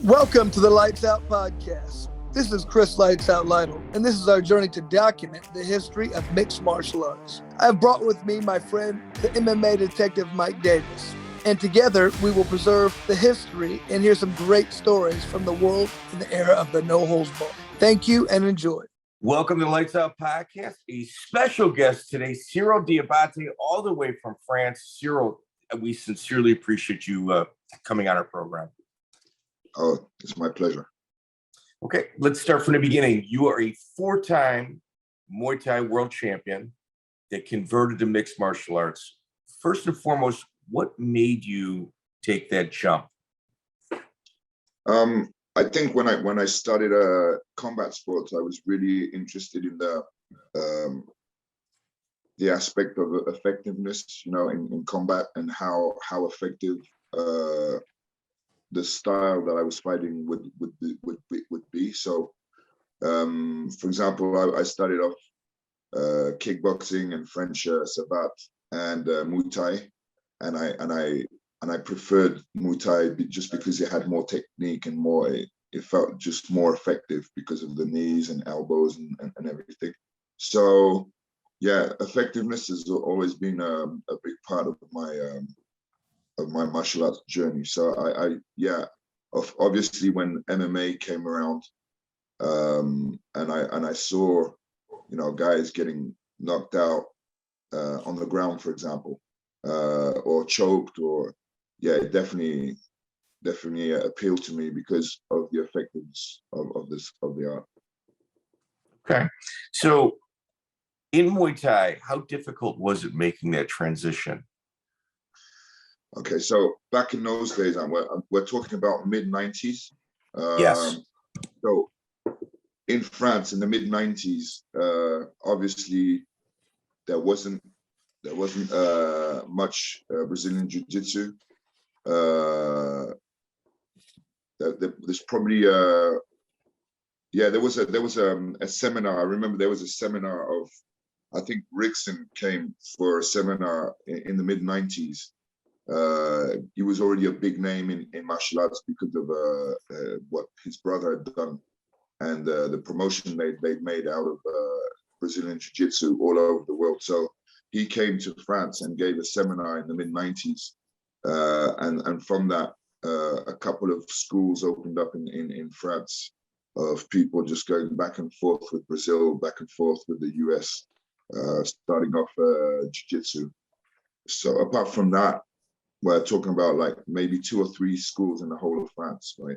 Welcome to the Lights Out Podcast. This is Chris Lights Out Lytle, and this is our journey to document the history of mixed martial arts. I have brought with me my friend, the MMA detective Mike Davis, and together we will preserve the history and hear some great stories from the world in the era of the no-holds-barred. Thank you and enjoy. Welcome to the Lights Out Podcast. A special guest today, Cyril Diabate, all the way from France. Cyril, we sincerely appreciate you coming on our program. Oh, it's my pleasure. Okay, let's start from the beginning. You are a four-time Muay Thai world champion that converted to mixed martial arts. First and foremost, what made you take that jump? I think when I started combat sports, I was really interested in the aspect of effectiveness, in combat, and how effective the style that I was fighting would be. So, for example, I started off kickboxing and French savate and Muay Thai, and I preferred Muay Thai just because it had more technique and it felt just more effective because of the knees and elbows and everything. So, yeah, effectiveness has always been a big part of my martial arts journey. So obviously when MMA came around, and I saw, guys getting knocked out on the ground, for example, or choked, it definitely appealed to me because of the effectiveness of the art. Okay, so in Muay Thai, how difficult was it making that transition? Okay, so back in those days, we're talking about mid-90s. Yes. So in France in the mid-90s, obviously there wasn't much Brazilian Jiu-Jitsu. There's probably there was a seminar. I remember there was a seminar of, I think Riccio came for a seminar in the mid-90s. He was already a big name in martial arts because of what his brother had done, and the promotion they'd made out of Brazilian Jiu-Jitsu all over the world. So he came to France and gave a seminar in the mid-90s, and from that, a couple of schools opened up in France of people just going back and forth with Brazil, back and forth with the US, starting off Jiu-Jitsu. So apart from that, we're talking about like maybe 2 or 3 schools in the whole of France, right?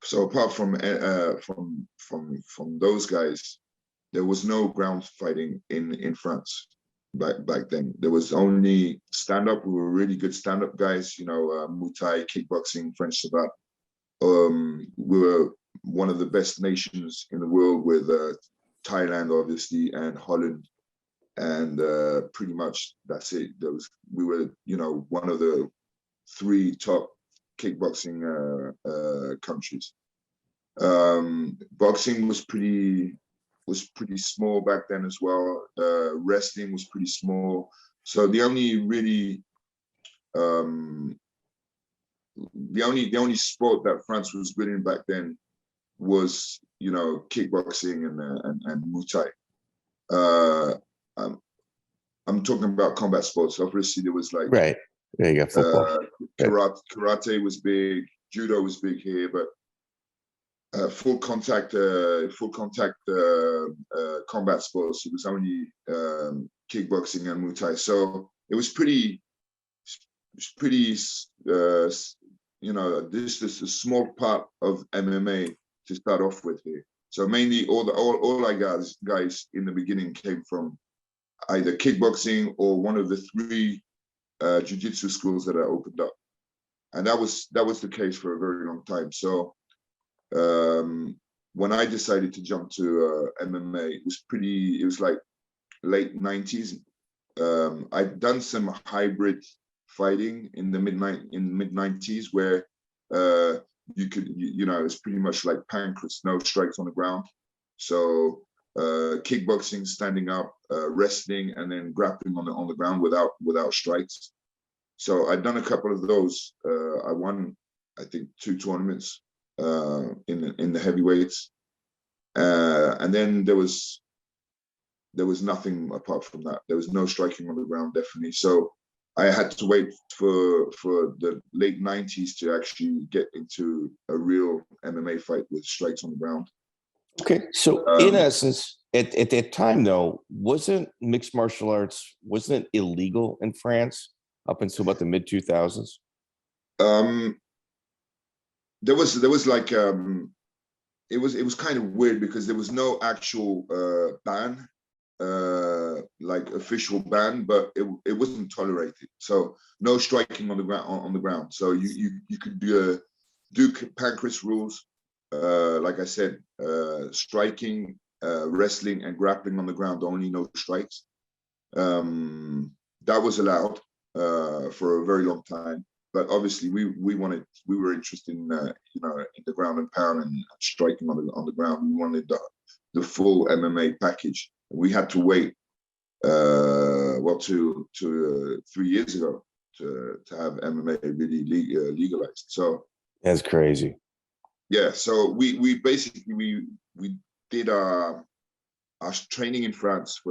So apart from those guys, there was no ground fighting in France back then. There was only stand-up. We were really good stand-up guys, Muay Thai, kickboxing, French savate. We were one of the best nations in the world with Thailand, obviously, and Holland. And pretty much that's it. We were, one of the 3 top kickboxing countries. Boxing was pretty small back then as well. Wrestling was pretty small. So the only sport that France was good in back then was, kickboxing and Muay Thai. I'm talking about combat sports. Obviously, there was like right. Yeah, you got football. Karate was big. Judo was big here, but full contact combat sports. It was only kickboxing and Muay Thai. So it was pretty. This is a small part of MMA to start off with here. So mainly all our guys in the beginning came from either kickboxing or one of the 3 jiu-jitsu schools that are opened up, and that was the case for a very long time. So when I decided to jump to MMA, it was like late 90s. I'd done some hybrid fighting in the mid 90s where you could, it's pretty much like pancrase, no strikes on the ground. So kickboxing, standing up, wrestling, and then grappling on the ground without strikes. So I'd done a couple of those. I won, I think, 2 tournaments in the heavyweights, and then there was nothing apart from that. There was no striking on the ground, definitely. So I had to wait for the late 90s to actually get into a real MMA fight with strikes on the ground. Okay, so in essence, at that time though, wasn't mixed martial arts, wasn't it illegal in France up until about the mid 2000s? There was like it was kind of weird because there was no actual ban, like official ban, but it wasn't tolerated. So no striking on the ground. So you could do pancreas rules, like I said, striking, wrestling, and grappling on the ground. Only no strikes. That was allowed for a very long time. But obviously, we were interested in in the ground and pound and striking on the ground. We wanted the full MMA package. We had to wait to 3 years ago to have MMA really legalized. So that's crazy. Yeah. So we basically we did our training in France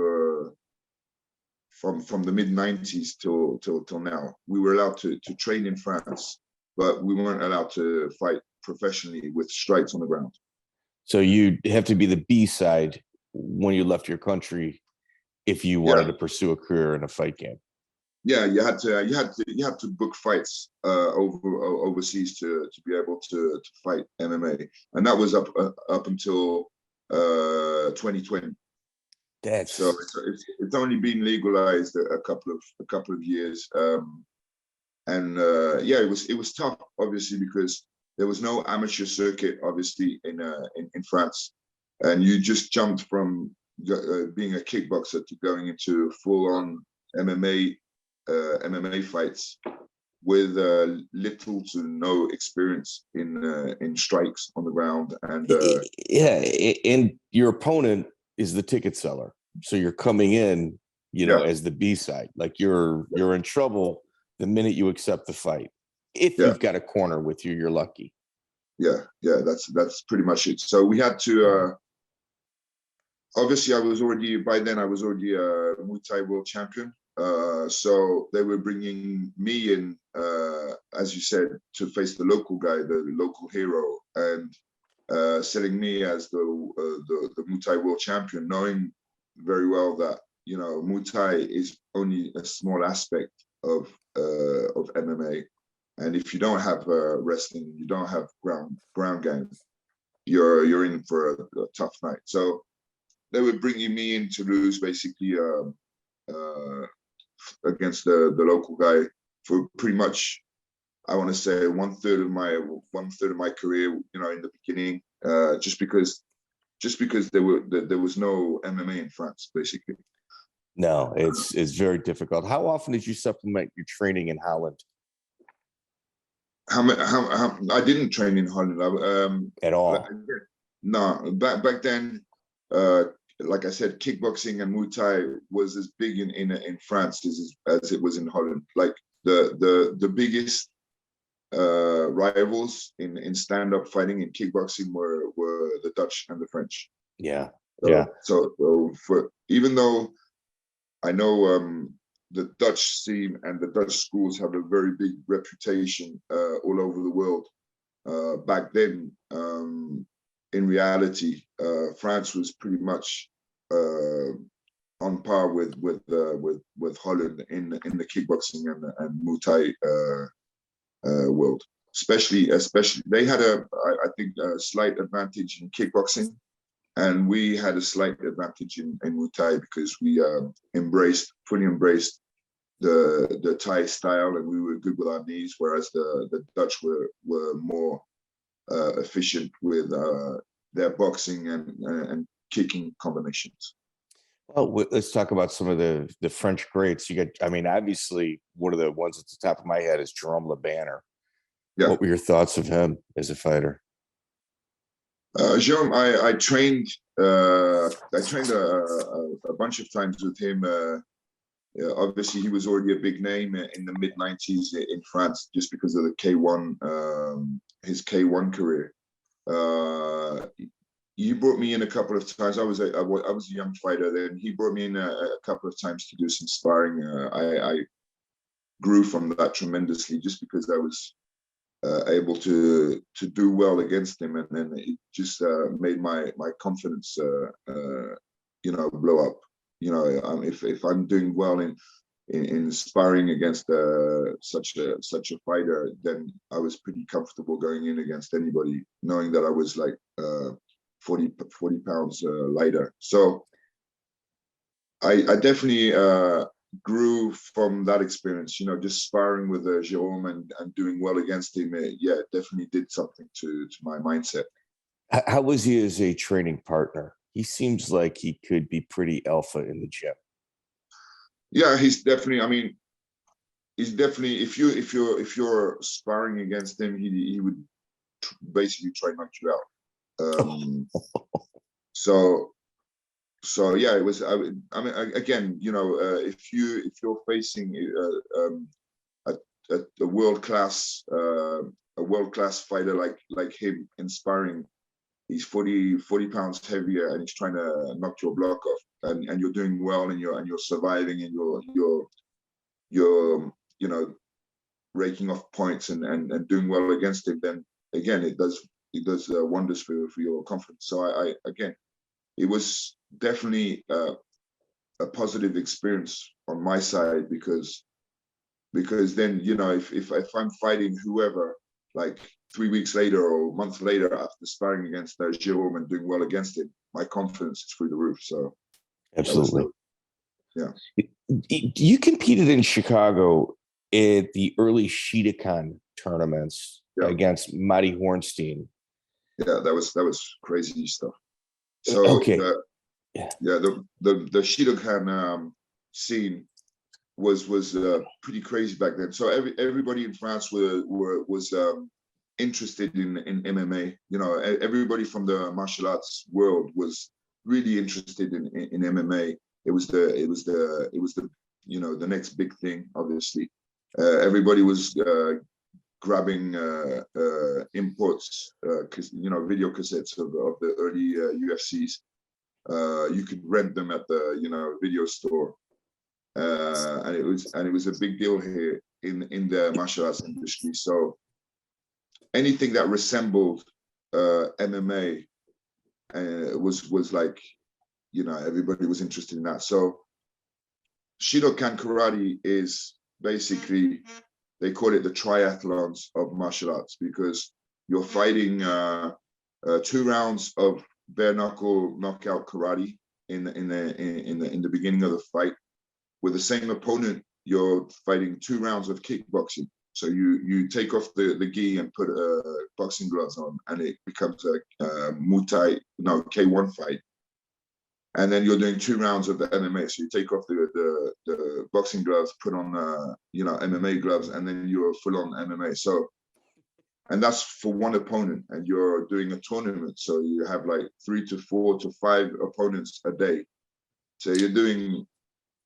from the mid 90s till now. We were allowed to train in France, but we weren't allowed to fight professionally with strikes on the ground. So you have to be the B side when you left your country if you wanted to pursue a career in a fight game. Yeah, you had to book fights overseas to be able to fight MMA, and that was up until 2020. So it's only been legalized a couple of years, and it was tough, obviously, because there was no amateur circuit, obviously, in France, and you just jumped from being a kickboxer to going into full-on MMA fights with little to no experience in strikes on the ground, and and your opponent is the ticket seller, so you're coming in, as the B side. Like you're in trouble the minute you accept the fight. If you've got a corner with you, you're lucky. Yeah, that's pretty much it. So we had to. Obviously, I was already a Muay Thai world champion. So they were bringing me in, as you said, to face the local guy, the local hero, and selling me as the Muay Thai world champion, knowing very well that Muay Thai is only a small aspect of MMA, and if you don't have wrestling, you don't have ground game, you're in for a tough night. So they were bringing me in to lose, basically, against the local guy for pretty much, I want to say, one third of my career, in the beginning, just because there was no MMA in France, basically. No, it's very difficult. How often did you supplement your training in Holland? I didn't train in Holland at all. No, back then, like I said, kickboxing and Muay Thai was as big in France as it was in Holland. Like the biggest rivals in stand-up fighting and kickboxing were the Dutch and the French. Yeah. So for, even though I know the Dutch scene and the Dutch schools have a very big reputation all over the world, back then, in reality, France was pretty much on par with Holland in the kickboxing and Muay Thai world. Especially, they had I think a slight advantage in kickboxing, and we had a slight advantage in Muay Thai because we fully embraced the Thai style, and we were good with our knees, whereas the Dutch were more efficient with their boxing and kicking combinations. Well, let's talk about some of the French greats. You got, obviously, one of the ones at the top of my head is Jerome Le Banner. Yeah. What were your thoughts of him as a fighter? Jerome, I trained a bunch of times with him. Obviously, he was already a big name in the mid 90s in France, just because of the K1, his K1 career. He brought me in a couple of times. I was a young fighter then. He brought me in a couple of times to do some sparring. I grew from that tremendously just because I was able to do well against him, and then it just made my confidence blow up. If I'm doing well in sparring against such a fighter, then I was pretty comfortable going in against anybody, knowing that I was like 40 pounds lighter. So I definitely grew from that experience, just sparring with Jerome and doing well against him. It definitely did something to my mindset. How was he as a training partner? He seems like he could be pretty alpha in the gym. Yeah, he's definitely. If you're sparring against him, he would basically try to knock you out. So yeah, it was. I mean, again, if you're facing a world class fighter like him in sparring, he's 40 pounds heavier, and he's trying to knock your block off, and you're doing well, and you're surviving, and you're raking off points and doing well against him. Then again, it does wonders for your confidence. So again, it was definitely a positive experience on my side because then if I'm fighting whoever, like 3 weeks later or a month later after sparring against Jerome and doing well against him, my confidence is through the roof. So absolutely, yeah. You competed in Chicago at the early Shidokan tournaments against Moti Horenstein. Yeah, that was crazy stuff. So okay. The Shidokan scene was pretty crazy back then. So everybody in France was interested in MMA. Everybody from the martial arts world was really interested in MMA. It was the next big thing. Obviously, everybody was grabbing imports, video cassettes of the early UFCs. You could rent them at the video store, and it was a big deal here in the martial arts industry. So anything that resembled MMA was like, everybody was interested in that. So Shidokan karate is basically, they call it the triathlons of martial arts, because you're fighting 2 rounds of bare knuckle knockout karate in the beginning of the fight. With the same opponent, you're fighting 2 rounds of kickboxing. So you take off the gi and put boxing gloves on, and it becomes a Muay Thai, K1 fight. And then you're doing 2 rounds of the MMA. So you take off the boxing gloves, put on MMA gloves, and then you're full on MMA. So, and that's for one opponent, and you're doing a tournament. So you have like 3 to 4 to 5 opponents a day. So you're doing,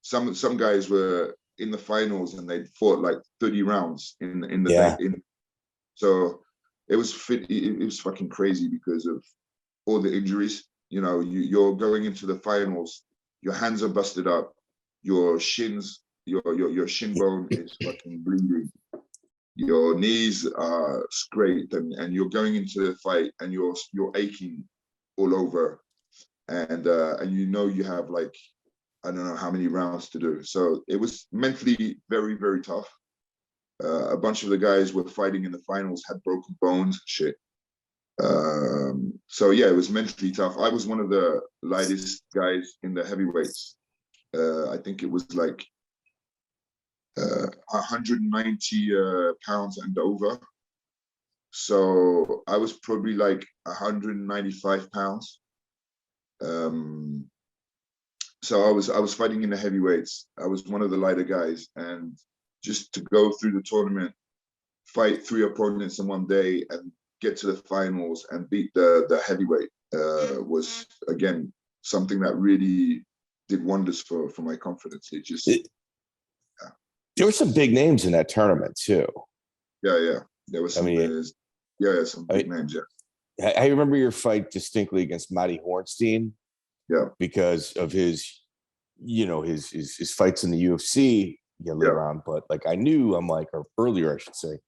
some guys were in the finals and they'd fought like 30 rounds in the day. So it was fucking crazy because of all the injuries. You're going into the finals, your hands are busted up, your shins, your shin bone is fucking bleeding, your knees are scraped, and you're going into the fight and you're aching all over, and you have like, I don't know how many rounds to do. So it was mentally very, very tough. A bunch of the guys were fighting in the finals had broken bones and shit. So yeah, it was mentally tough. I was one of the lightest guys in the heavyweights. I think it was like 190 pounds and over. So I was probably like 195 pounds. So I was fighting in the heavyweights. I was one of the lighter guys, and just to go through the tournament, fight 3 opponents in one day, and get to the finals and beat the heavyweight was, again, something that really did wonders for my confidence. There were some big names in that tournament too. Yeah. There was some, some big names. Yeah. I remember your fight distinctly against Moti Horenstein. Yeah. Because of his, his fights in the UFC later on. But like I'm like, or earlier, I should say.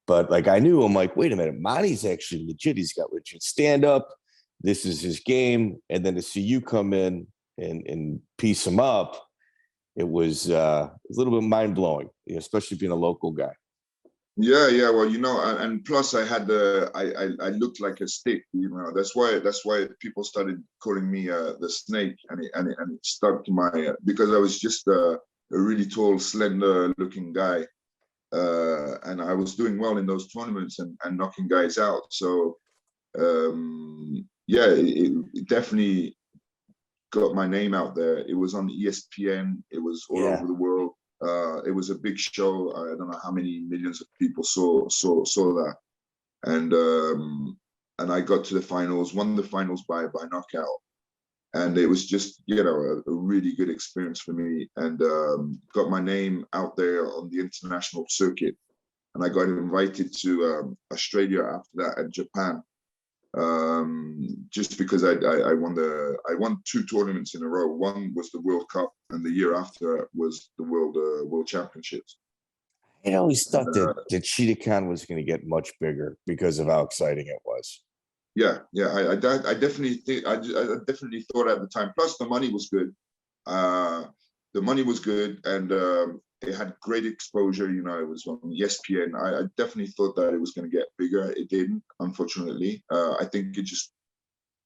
But like I'm like, wait a minute, Moti's actually legit. He's got legit stand up. This is his game. And then to see you come in and piece him up, it was a little bit mind blowing, especially being a local guy. Yeah, yeah. Well, and plus I had I looked like a stick. That's why people started calling me the snake, and it stuck to my because I was just a really tall, slender looking guy, and I was doing well in those tournaments and knocking guys out. So yeah, it definitely got my name out there. It was on ESPN. It was all over the world. It was a big show. I don't know how many millions of people saw that, and I got to the finals, won the finals by knockout, and it was just a really good experience for me, and got my name out there on the international circuit, and I got invited to Australia after that and Japan. Just because I won 2 tournaments in a row. One was the World Cup, and the year after was the World Championships. I always thought that Shidokan was going to get much bigger because of how exciting it was. Yeah, I definitely think I definitely thought at the time. Plus, the money was good. The money was good, and it had great exposure. It was on ESPN. I definitely thought that it was going to get bigger. It didn't, unfortunately. I think it just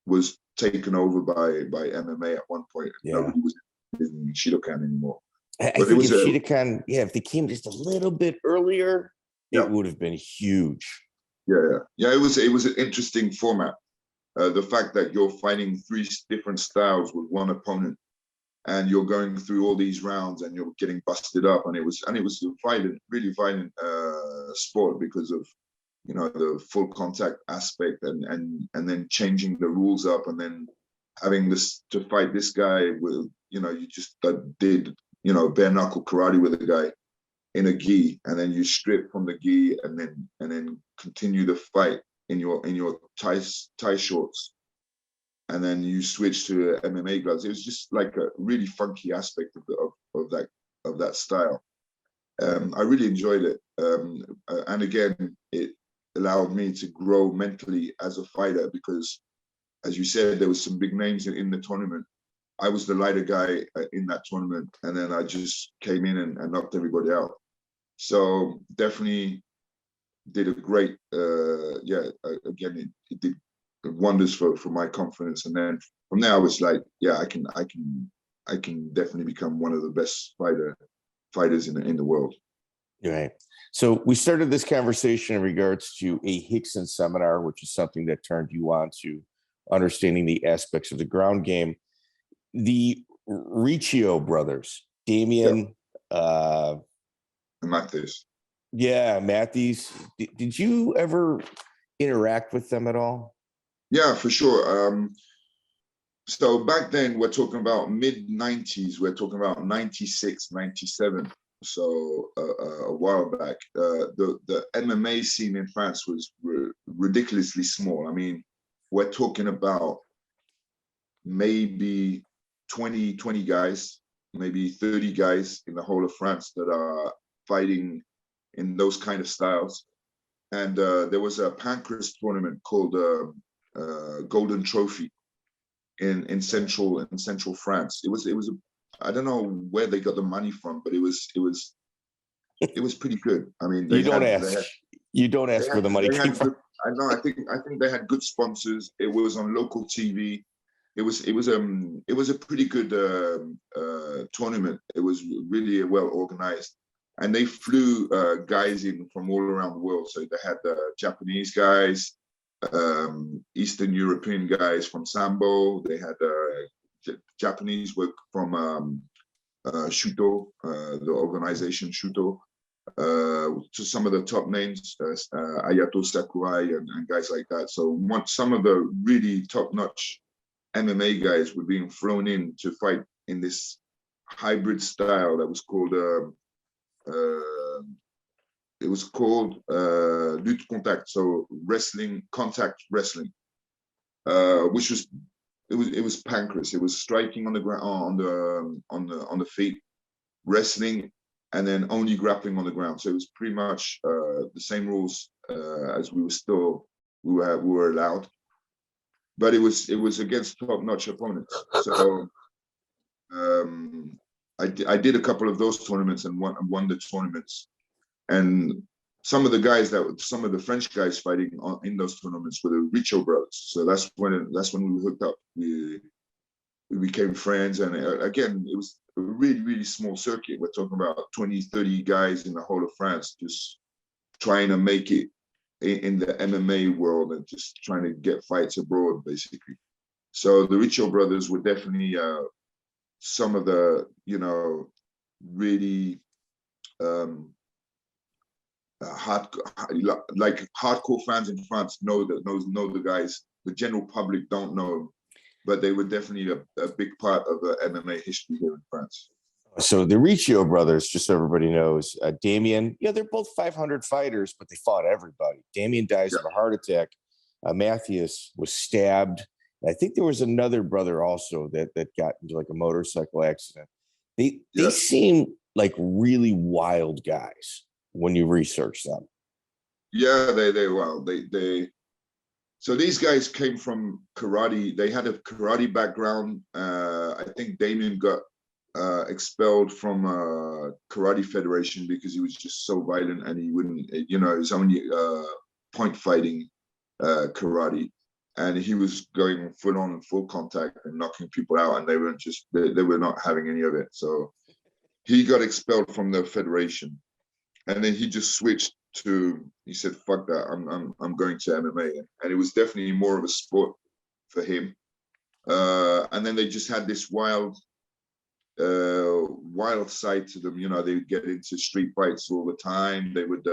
was taken over by MMA at one point. Yeah. Nobody was in Shidokan anymore. I think if Shidokan, if they came just a little bit earlier, it would have been huge. Yeah. It was an interesting format. The fact that you're fighting 3 different styles with one opponent, and you're going through all these rounds and you're getting busted up, and it was a really violent sport because of the full contact aspect, and then changing the rules up, and then having to fight this guy with you just did bare knuckle karate with a guy in a gi, and then you strip from the gi, and then continue the fight in your tie shorts, and then you switch to MMA gloves. It was just like a really funky aspect of that style. I really enjoyed it, and again, it allowed me to grow mentally as a fighter, because, as you said, there was some big names in the tournament. I was the lighter guy in that tournament, and then I just came in and knocked everybody out. So definitely did a great, again, it did wonders for my confidence. And then from there, I was like, I can definitely become one of the best fighters in the world. Right. So we started this conversation in regards to a Rickson seminar, which is something that turned you on to understanding the aspects of the ground game. The Riccio brothers, Damien, Matthias. Yeah, Matthias. Did you ever interact with them at all? Yeah, for sure. So back then, we're talking about mid-90s. We're talking about 96, 97. So a while back, the MMA scene in France was ridiculously small. I mean, we're talking about maybe 20 guys, maybe 30 guys in the whole of France that are fighting in those kind of styles. And there was a Pancras tournament called Golden Trophy in central France. It was I don't know where they got the money from, but it was pretty good. I mean, you don't ask where the money came from. I know. I think they had good sponsors. It was on local TV. It was a pretty good tournament. It was really well organized, and they flew guys in from all around the world. So they had Japanese guys, Eastern European guys from Sambo. They had Japanese work from Shuto, the organization Shuto, to some of the top names, Ayato Sakurai and guys like that. So some of the really top-notch MMA guys were being thrown in to fight in this hybrid style that was called lutte contact, so contact wrestling. which was it was pancreas. It was striking on the ground, on the feet, wrestling, and then only grappling on the ground. So it was pretty much the same rules as we were allowed, but it was against top-notch opponents. So I did a couple of those tournaments and won the tournaments, and some of the French guys fighting in those tournaments were the Riccio brothers. So that's when we hooked up. We became friends, and again, it was a really, really small circuit. We're talking about 20, 30 guys in the whole of France, just trying to make it in the MMA world and just trying to get fights abroad, basically. So the Riccio brothers were definitely some of the, really hardcore fans in France know the guys. The general public don't know them, but they were definitely a big part of the MMA history here in France. So the Riccio brothers, just so everybody knows, Damien, they're both 500 fighters, but they fought everybody. Damien dies of a heart attack. Matthias was stabbed. I think there was another brother also that got into like a motorcycle accident. They seem like really wild guys when you research them. Yeah, they so these guys came from karate. They had a karate background. I think Damien got expelled from karate federation because he was just so violent and he wouldn't, it was only point fighting karate, and he was going full contact and knocking people out, and they were not having any of it. So he got expelled from the federation, and then he just switched he said, fuck that, I'm going to MMA. And it was definitely more of a sport for him. And then they just had this wild side to them. They would get into street fights all the time. They would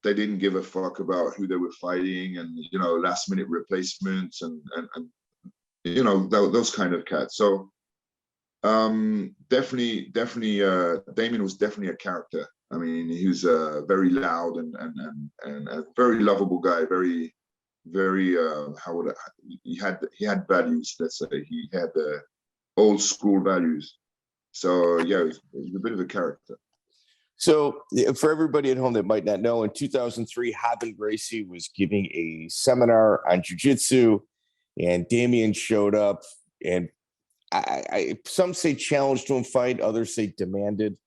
they didn't give a fuck about who they were fighting, and last minute replacements and those kind of cats. So definitely Damien was definitely a character. I mean, he was very loud and a very lovable guy. Very, very he had values. Let's say he had old school values. So yeah, he was a bit of a character. So for everybody at home that might not know, in 2003, Gracie was giving a seminar on jiu-jitsu, and Damien showed up, and I some say challenged to him fight, others say demanded.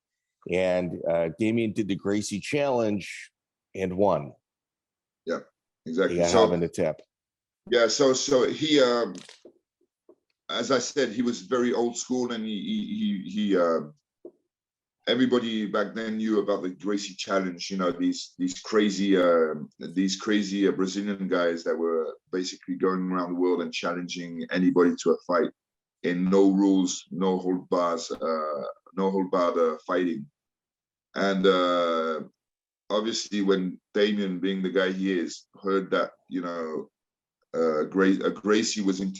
And Damien did the Gracie challenge and won. Yeah, exactly. He got Hob in the tip. Yeah, so he, as I said, he was very old school, and he everybody back then knew about the Gracie challenge. These crazy Brazilian guys that were basically going around the world and challenging anybody to a fight in no rules, no hold bars, no hold bar fighting. And obviously when Damien, being the guy he is, heard that Gracie was in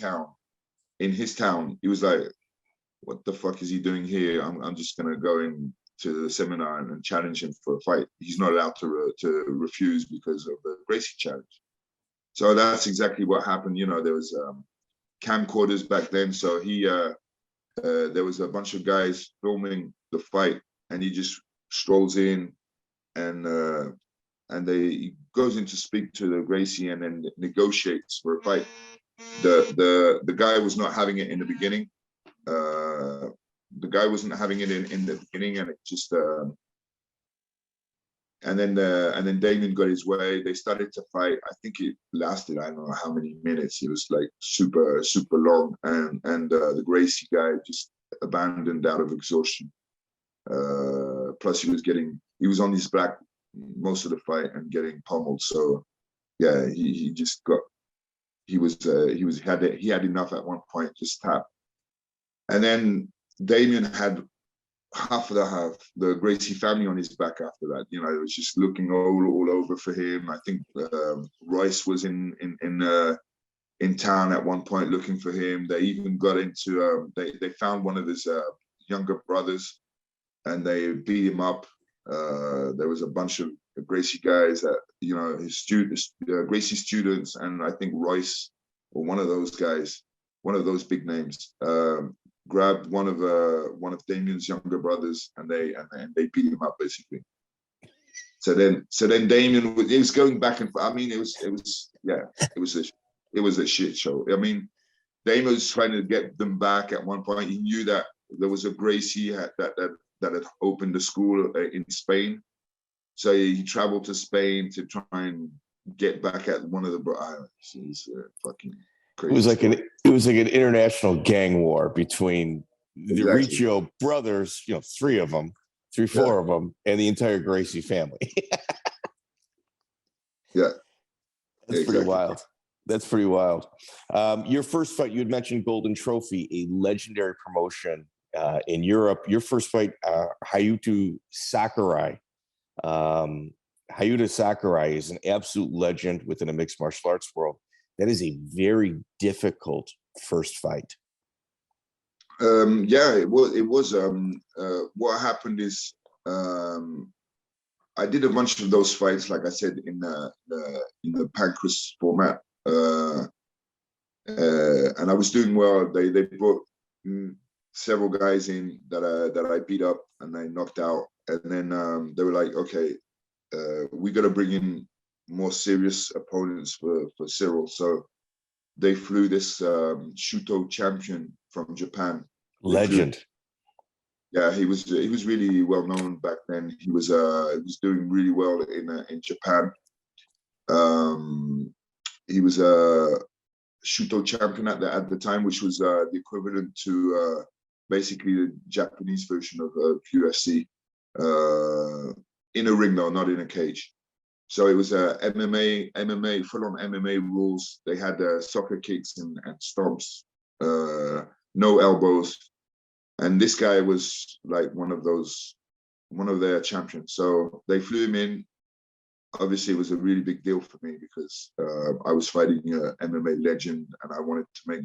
his town, he was like, what the fuck is he doing here? I'm just gonna go into the seminar and challenge him for a fight. He's not allowed to refuse because of the Gracie challenge. So that's exactly what happened. There was camcorders back then, so he there was a bunch of guys filming the fight, and he just strolls in, and he goes in to speak to the Gracie, and then negotiates for a fight. The guy was not having it in the beginning. The guy wasn't having it in the beginning, and it just and then Damien got his way. They started to fight. I think it lasted, I don't know how many minutes. It was like super long, and the Gracie guy just abandoned out of exhaustion. Plus he was on his back most of the fight and getting pummeled. So yeah, he had enough at one point, just tapped. And then Damien had half the Gracie family on his back after that. It was just looking all over for him. I think Royce was in town at one point looking for him. They even got into they found one of his younger brothers, and they beat him up. There was a bunch of Gracie guys, his students, Gracie's students, and I think Royce or one of those guys, one of those big names, grabbed one of Damien's younger brothers, and they beat him up basically. So then Damien was going back and I mean it was a shit show. I mean, Damien was trying to get them back at one point. He knew that there was a Gracie that had opened a school in Spain. So he traveled to Spain to try and get back at one of the brothers. It's fucking crazy. It was like an international gang war between the Riccio brothers, three, four of them, and the entire Gracie family. Yeah. That's pretty wild. That's pretty wild. Your first fight, you had mentioned Golden Trophy, a legendary promotion in Europe. Your first fight, Ryuta Sakurai. Ryuta Sakurai is an absolute legend within the mixed martial arts world. That is a very difficult first fight. It was. What happened is I did a bunch of those fights, like I said, in the Pancras format, and I was doing well. They brought several guys in that I beat up and I knocked out, and then they were like, okay, we got to bring in more serious opponents for Cyril. So they flew this Shuto champion from Japan. Legend. Yeah, he was really well known back then. He was doing really well in Japan. He was a Shuto champion at the time, which was the equivalent to basically the Japanese version of UFC. In a ring though, not in a cage. So it was MMA, full-on MMA rules. They had soccer kicks and stomps, no elbows. And this guy was like one of their champions. So they flew him in. Obviously, it was a really big deal for me because I was fighting an MMA legend and I wanted to make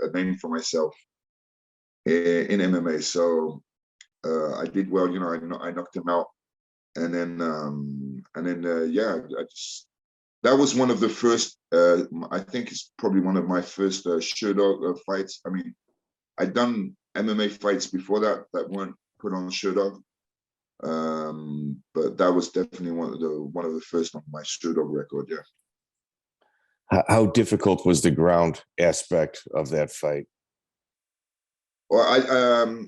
a name for myself in MMA. So I did well, I knocked him out. And then that was one of the first, I think it's probably one of my first Sherdog fights. I mean, I'd done MMA fights before that weren't put on Sherdog, but that was definitely one of the first on my Sherdog record. Yeah. How difficult was the ground aspect of that fight? Well,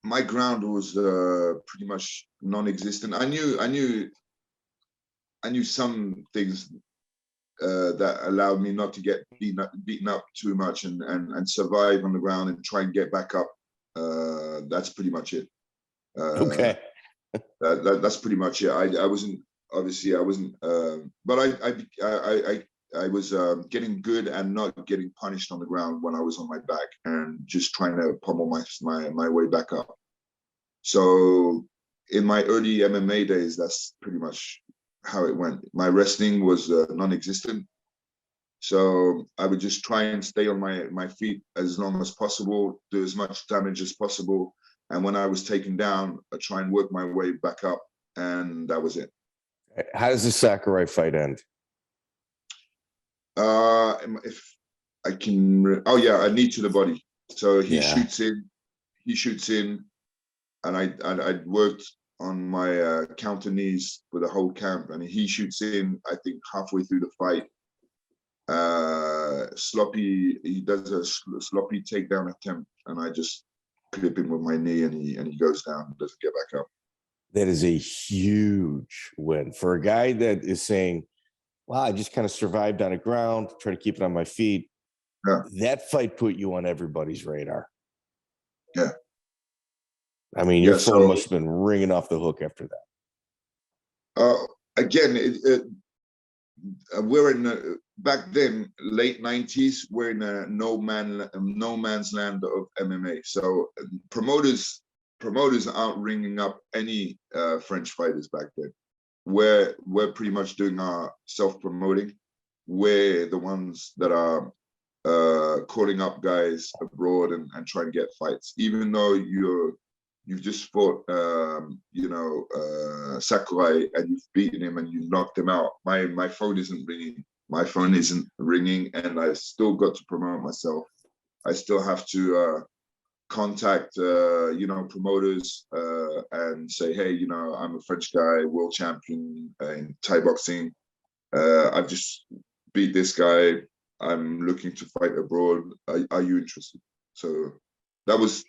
my ground was pretty much non-existent. I knew some things that allowed me not to get beaten up too much and survive on the ground and try and get back up. That's pretty much it. Okay. That's pretty much it. I wasn't, but I was getting good and not getting punished on the ground when I was on my back and just trying to pummel my way back up. So in my early MMA days, that's pretty much how it went. My wrestling was non-existent. So I would just try and stay on my feet as long as possible, do as much damage as possible. And when I was taken down, I'd try and work my way back up. And that was it. How does the Sakurai fight end? If I can, a knee to the body. So he shoots in, and I'd worked on my counter knees for the whole camp, and he shoots in, I think halfway through the fight. He does a sloppy takedown attempt, and I just clip him with my knee, and he goes down and doesn't get back up. That is a huge win for a guy that is saying, wow, I just kind of survived on the ground, try to keep it on my feet. Yeah. That fight put you on everybody's radar. Yeah. I mean, your phone must have been ringing off the hook after that. Again, we're in back then, late 90s, we're in a no man's land of MMA. So promoters aren't ringing up any French fighters back then. We're pretty much doing our self-promoting. We're the ones that are calling up guys abroad and trying to get fights. Even though you're you've just fought, Sakurai, and you've beaten him and you knocked him out. My phone isn't ringing. My phone isn't ringing, and I've still got to promote myself. I still have to contact, promoters and say, hey, I'm a French guy, world champion in Thai boxing. I've just beat this guy. I'm looking to fight abroad. Are you interested? So that was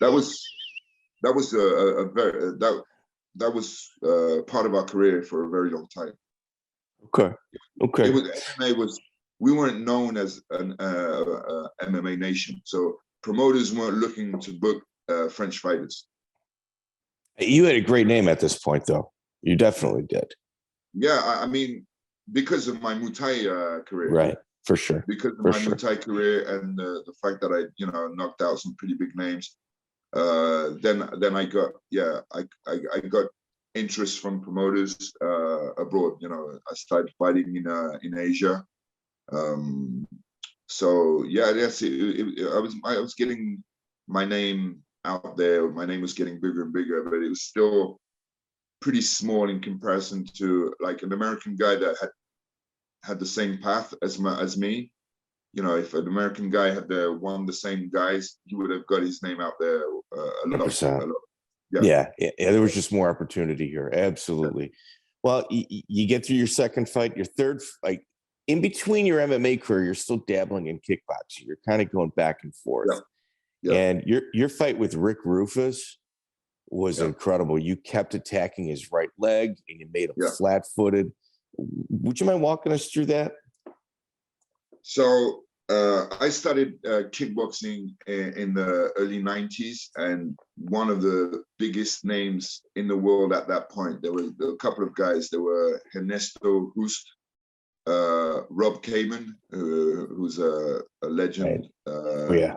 part of our career for a very long time. Okay. MMA we weren't known as an MMA nation, so promoters weren't looking to book French fighters. You had a great name at this point, though. You definitely did. Yeah, I mean, because of my Muay Thai career, right? For sure. Because of my Muay Thai career and the fact that I, knocked out some pretty big names. Then I got I got interest from promoters abroad. I started fighting in Asia. So yeah, that's it. I was getting my name out there. My name was getting bigger and bigger, but it was still pretty small in comparison to like an American guy that had the same path as me. If an American guy had won the same guys, he would have got his name out there a lot. Yeah. There was just more opportunity here. Absolutely. Yeah. Well, you get through your second fight, your third fight. In between your MMA career, you're still dabbling in kickboxing. You're kind of going back and forth. Yeah. And your fight with Rick Rufus was incredible. You kept attacking his right leg, and you made him flat-footed. Would you mind walking us through that? So I started kickboxing in the early 90s, and one of the biggest names in the world at that point, there were a couple of guys. There were Ernesto Hust, Rob Kamen, who's a legend. Right.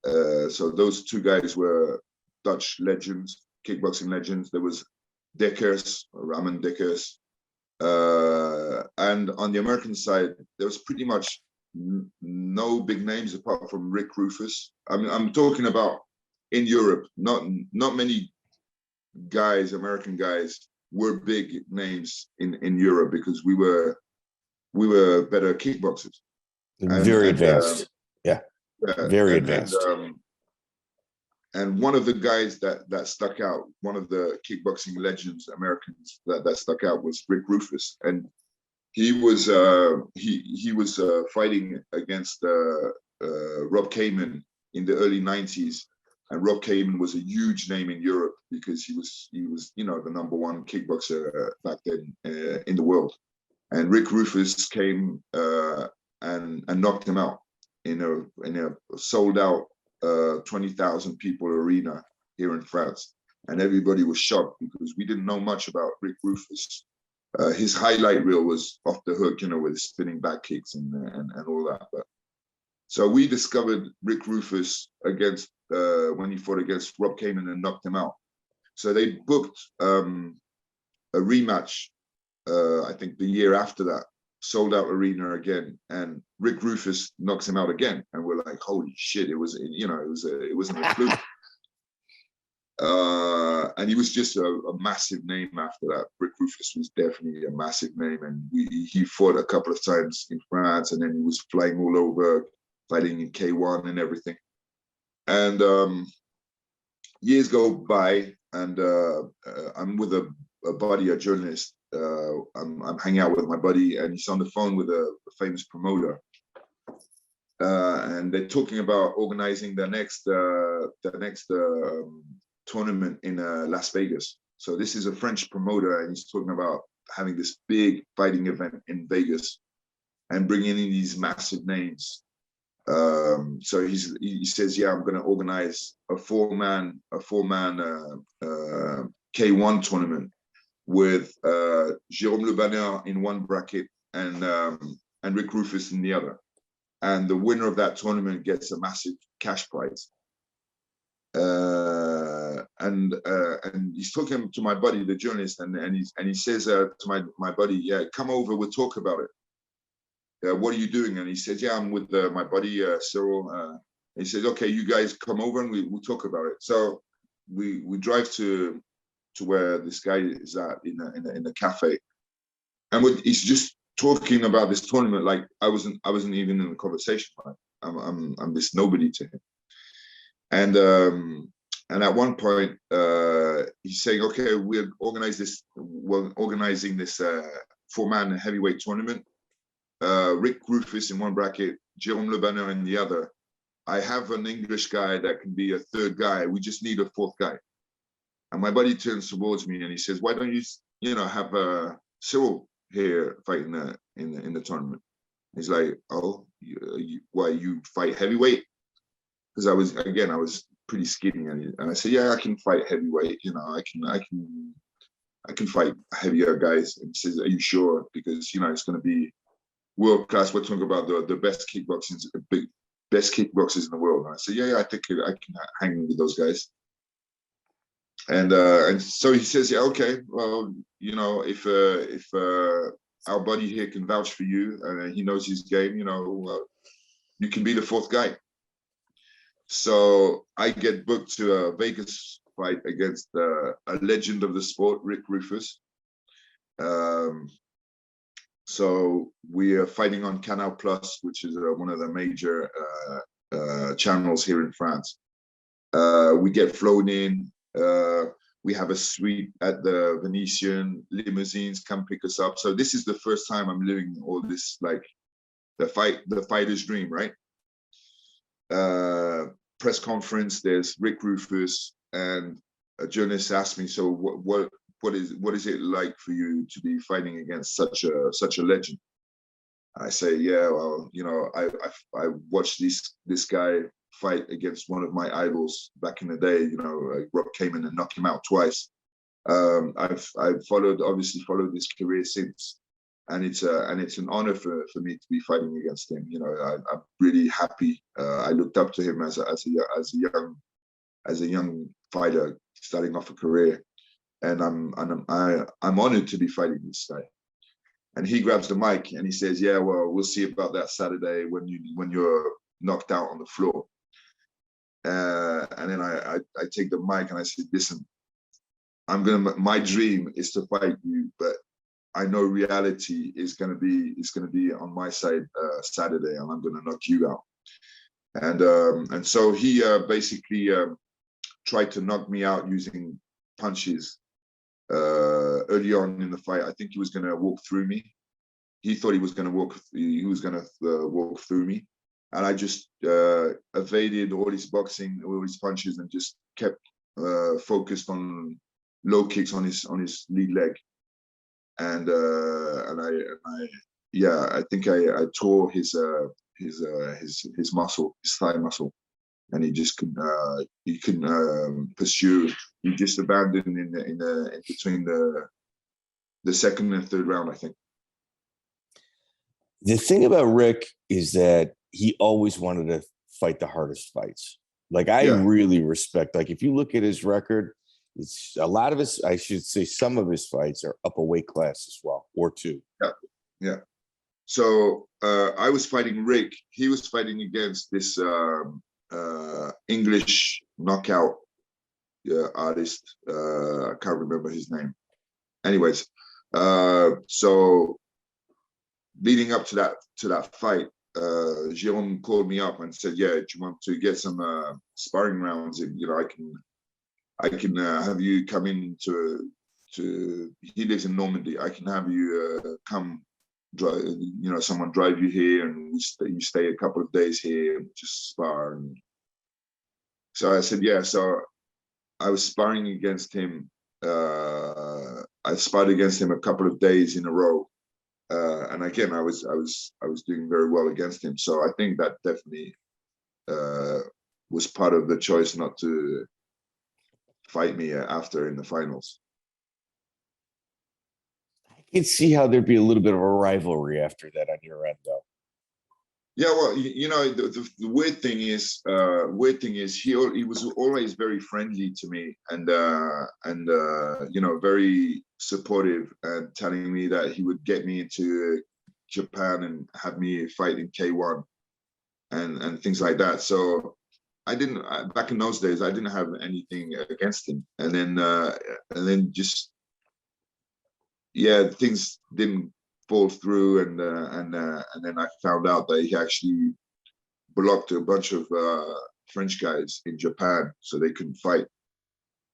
So those two guys were Dutch legends, kickboxing legends. There was Dekkers, Ramon Dekkers. And on the American side, there was pretty much no big names apart from Rick Rufus. I mean, I'm talking about in Europe, not many guys, American guys, were big names in Europe because we were better kickboxers. Very advanced. Very advanced. And one of the guys that stuck out, one of the kickboxing legends, Americans that stuck out was Rick Rufus, and he was fighting against Rob Kamen in the early 90s, and Rob Kamen was a huge name in Europe because he was the #1 kickboxer back then in the world, and Rick Rufus came and knocked him out in a sold out 20,000 people arena here in France, and everybody was shocked because we didn't know much about Rick Rufus. His highlight reel was off the hook, with spinning back kicks and all that. But so we discovered Rick Rufus against when he fought against Rob Kamen and knocked him out. So they booked a rematch. I think the year after that, sold out arena again, and Rick Rufus knocks him out again, and we're like, holy shit! It wasn't a fluke. And he was just a massive name after that. Rick Rufus was definitely a massive name, and he fought a couple of times in France, and then he was flying all over, fighting in K1 and everything. And years go by, and I'm with a buddy, a journalist. I'm hanging out with my buddy, and he's on the phone with a famous promoter, and they're talking about organizing the next tournament in Las Vegas. So this is a French promoter, and he's talking about having this big fighting event in Vegas and bringing in these massive names. So he says, yeah, I'm going to organize a four-man K1 tournament with Jerome Le Banner in one bracket and Rick Rufus in the other. And the winner of that tournament gets a massive cash prize. And he's talking to my buddy, the journalist, and he says to my buddy, yeah, come over, we'll talk about it. What are you doing? And he says, yeah, I'm with my buddy Cyril. He says, okay, you guys come over and we'll talk about it. So we drive to where this guy is at in the cafe, and he's just talking about this tournament like I wasn't even in the conversation. Right? I'm this nobody to him, and at one point he's saying, okay, we're organizing this 4-man heavyweight tournament. Rick Rufus in one bracket, Jerome Lebanon in the other. I have an English guy that can be a third guy. We just need a fourth guy. And my buddy turns towards me and he says, why don't you have Cyril here fighting in the tournament? He's like, oh, why you fight heavyweight? Because I was pretty skinny, and I said, yeah, I can fight heavyweight. I can fight heavier guys. And he says, are you sure? Because it's going to be world class. We're talking about the best kickboxers, best kickboxers in the world. And I said, yeah, I think I can hang with those guys. And so he says, yeah, okay, well, if our buddy here can vouch for you, and he knows his game, you can be the fourth guy. So I get booked to a Vegas fight against a legend of the sport, Rick Rufus. So we are fighting on Canal Plus, which is one of the major channels here in France. We get flown in. We have a suite at the Venetian. Limousines come pick us up. So this is the first time I'm living all this, like the fighter's dream, right? Press conference. There's Rick Rufus, and a journalist asked me, so what is it like for you to be fighting against such a legend? I say, yeah, well, I watched this guy fight against one of my idols back in the day. Rob came in and knocked him out twice. I've obviously followed his career since, and it's an honor for me to be fighting against him. I'm really happy. I looked up to him as a young fighter starting off a career. And I'm honored to be fighting this guy. And he grabs the mic and he says, yeah, well, we'll see about that Saturday when you're knocked out on the floor. And then I take the mic and I said, listen, my dream is to fight you, but I know reality is gonna be on my side Saturday, and I'm gonna knock you out. And so he basically tried to knock me out using punches. Early on in the fight, I think he was going to walk through me. He thought he was going to walk through me, and I just evaded all his boxing, all his punches, and just kept focused on low kicks on his lead leg. And I think I tore his muscle, his thigh muscle, and he just couldn't pursue. He just abandoned in between the second and third round, I think. The thing about Rick is that he always wanted to fight the hardest fights. Like, I really respect, like, if you look at his record, it's a lot of his, I should say some of his fights are up a weight class as well, or two. Yeah. So I was fighting Rick. He was fighting against this English knockout artist. I can't remember his name. Anyways, so leading up to that fight, Jerome called me up and said, "Yeah, do you want to get some sparring rounds? And I can have you come in to. He lives in Normandy. I can have you come." Someone drive you here, and you stay a couple of days here and just spar. And so I said, yeah. So I was sparring against him. I sparred against him a couple of days in a row, and again, I was doing very well against him. So I think that definitely was part of the choice not to fight me after in the finals. I can see how there'd be a little bit of a rivalry after that on your end, though. Yeah, well, the weird thing is, he was always very friendly to me, and very supportive, and telling me that he would get me into Japan and have me fight in K1 and things like that. So back in those days, I didn't have anything against him. And then just, yeah, things didn't fall through. And then I found out that he actually blocked a bunch of French guys in Japan so they couldn't fight.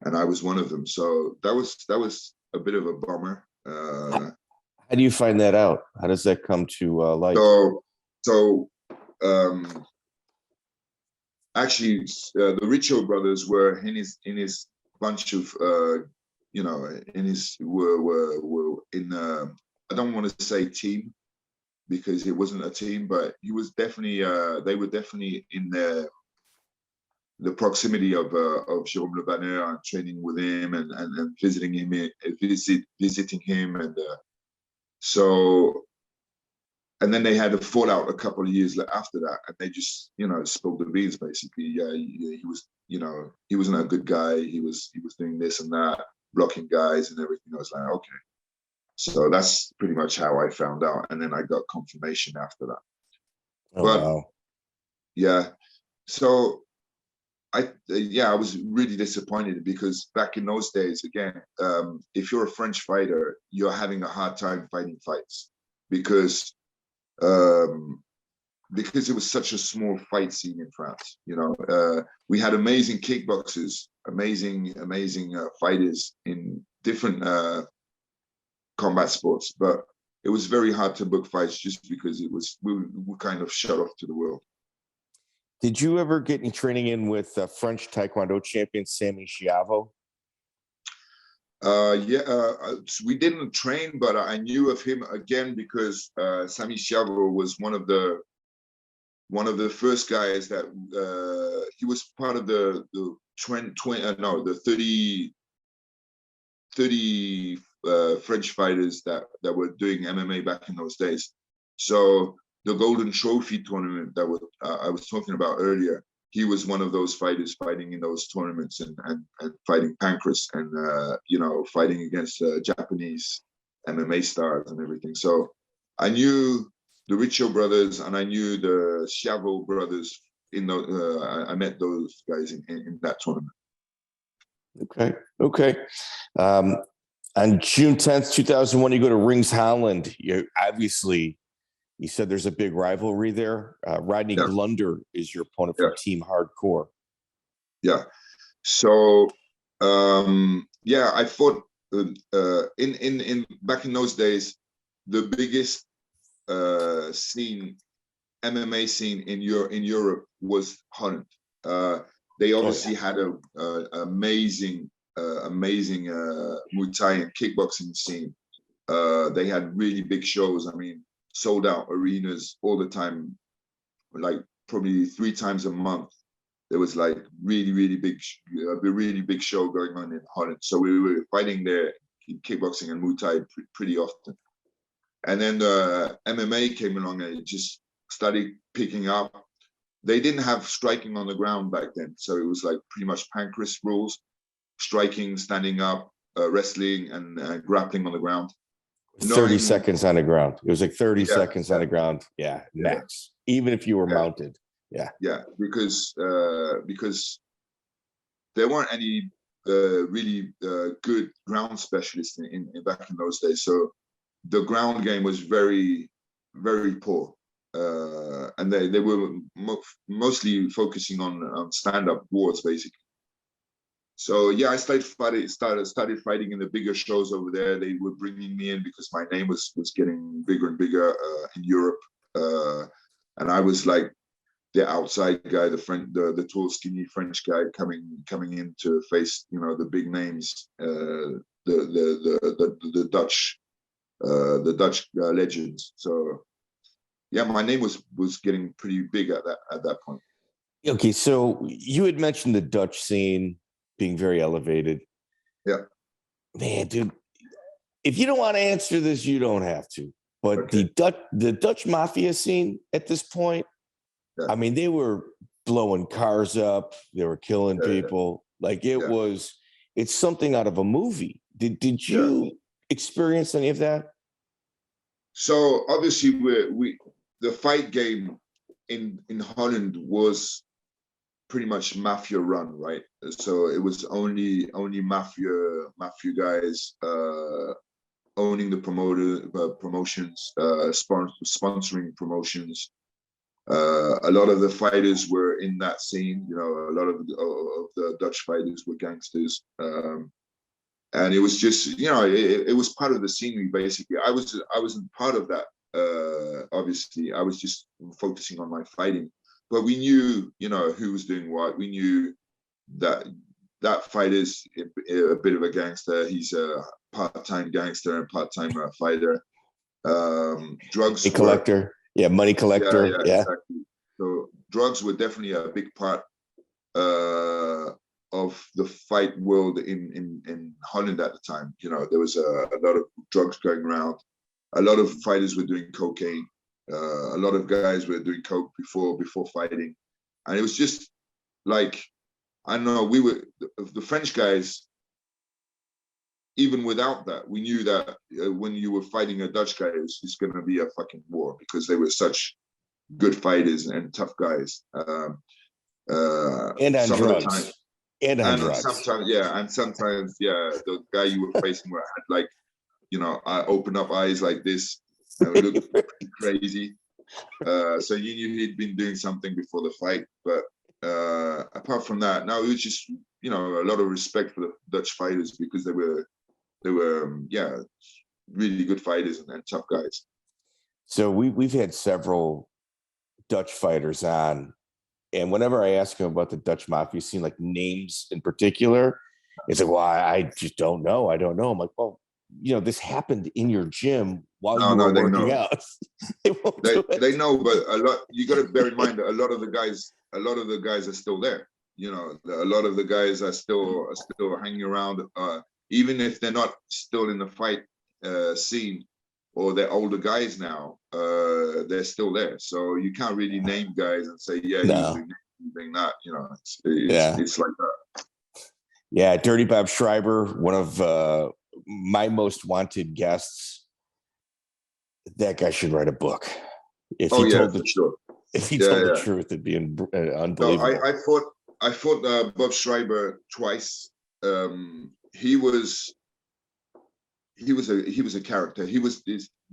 And I was one of them. So that was a bit of a bummer. How do you find that out? How does that come to light? So actually, the Riccio brothers were in his bunch of in his were in I don't want to say team because it wasn't a team, but he was definitely they were definitely in the proximity of Jerome and training with him and visiting him, visiting him, and so. And then they had a fallout a couple of years after that, and they just, spilled the beans basically. Yeah, he was, he wasn't a good guy. He was doing this and that, blocking guys and everything. I was like, okay. So that's pretty much how I found out, and then I got confirmation after that. Wow. Yeah. So I was really disappointed because back in those days, again, if you're a French fighter, you're having a hard time fighting fights because it was such a small fight scene in France. We had amazing kickboxers, amazing fighters in different combat sports, but it was very hard to book fights just because we were kind of shut off to the world. Did you ever get any training in with French Taekwondo champion Samy? We didn't train, but I knew of him again because Samy was one of the first guys that he was part of the 30 French fighters that were doing MMA back in those days. So the Golden Trophy tournament that I was talking about earlier, he was one of those fighters fighting in those tournaments and fighting Pancras and fighting against Japanese MMA stars and everything. So I knew the Riccio brothers and I knew the Schiavo brothers. I met those guys in that tournament. Okay. On June 10th, 2001, you go to Rings Holland. You said there's a big rivalry there. Rodney Glunder is your opponent from Team Hardcore. Yeah. So, I fought in back in those days, the biggest MMA scene in Europe was Holland. They obviously had an amazing Muay Thai and kickboxing scene. They had really big shows. I mean, sold out arenas all the time, like probably 3 times a month. There was like really big show going on in Holland. So we were fighting there in kickboxing and Muay Thai pretty often. And then the MMA came along and it just started picking up. They didn't have striking on the ground back then. So it was like pretty much Pancras rules, striking, standing up, wrestling and grappling on the ground. 30 seconds on the ground. It was like 30 seconds on the ground. Yeah, max. Even if you were mounted. Yeah. Yeah, because there weren't any really good ground specialists in back in those days. So the ground game was very, very poor. And they were mostly focusing on stand-up wars, basically. So yeah, I started fighting in the bigger shows over there. They were bringing me in because my name was getting bigger and bigger in Europe, and I was like the outside guy, the tall, skinny French guy coming in to face the big names, the Dutch legends. So yeah, my name was getting pretty big at that point. Okay, so you had mentioned the Dutch scene being very elevated. Yeah. Man, dude, if you don't want to answer this, you don't have to. But okay. the Dutch mafia scene at this point, I mean, they were blowing cars up, they were killing people. Like it's something out of a movie. Did you experience any of that? So obviously the fight game in Holland was pretty much mafia run, right? So it was only mafia guys owning the promotions, sponsoring promotions. A lot of the fighters were in that scene. You know, a lot of the Dutch fighters were gangsters. And it was just, you know, it was part of the scenery, basically. I wasn't part of that, obviously. I was just focusing on my fighting. But we knew, you know, who was doing what. We knew that fighter's a bit of a gangster. He's a part-time gangster and part-time fighter. Drugs money collector. Yeah, money collector. Yeah. Exactly. So drugs were definitely a big part of the fight world in Holland at the time. You know, there was a lot of drugs going around. A lot of fighters were doing cocaine. A lot of guys were doing coke before fighting, and it was just like, I don't know. We were the French guys. Even without that, we knew that when you were fighting a Dutch guy, it was just going to be a fucking war because they were such good fighters and tough guys. And on drugs. And drugs. Sometimes, the guy you were facing had like, you know, I open up eyes like this, and it looked pretty crazy. So you knew he'd been doing something before the fight. But apart from that, no, it was just, you know, a lot of respect for the Dutch fighters because they were really good fighters and tough guys. So we've had several Dutch fighters on. And whenever I ask him about the Dutch mafia scene, like names in particular, it's like, well, I just don't know. I don't know. I'm like, well, you know, this happened in your gym while you were working out. They know, but a lot. You got to bear in mind that a lot of the guys are still there. You know, a lot of the guys are still hanging around, even if they're not still in the fight scene, or they're older guys now. They're still there, so you can't really name guys and say, yeah, he's doing that. You know, it's like that. Yeah, Dirty Bob Schreiber, one of my most wanted guests. That guy should write a book. If he told the truth, it'd be unbelievable. No, I fought Bob Schreiber twice. He was a character.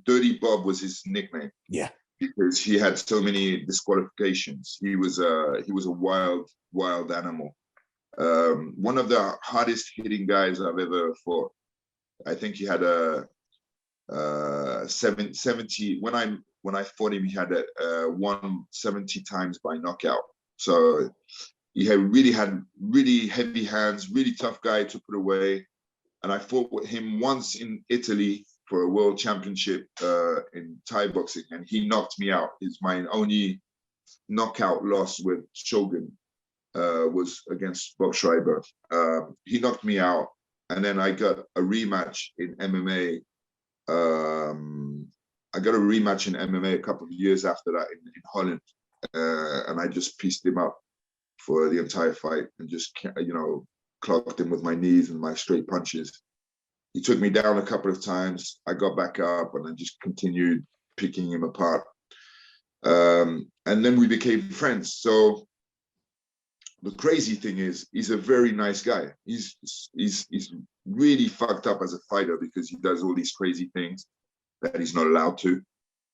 Dirty Bob was his nickname. Yeah, because he had so many disqualifications. He was a wild animal. One of the hardest hitting guys I've ever fought. I think he had a 70. When I fought him, he had won 70 times by knockout. So he had really heavy hands, really tough guy to put away. And I fought with him once in Italy for a world championship in Thai boxing, and he knocked me out. It's my only knockout loss with Shogun was against Bob Schreiber. He knocked me out, and then I got a rematch in MMA. I got a rematch in MMA a couple of years after that in Holland, and I just pieced him up for the entire fight and just, you know, clocked him with my knees and my straight punches. He took me down a couple of times. I got back up and I just continued picking him apart. And then we became friends. So the crazy thing is, he's a very nice guy. He's really fucked up as a fighter because he does all these crazy things that he's not allowed to.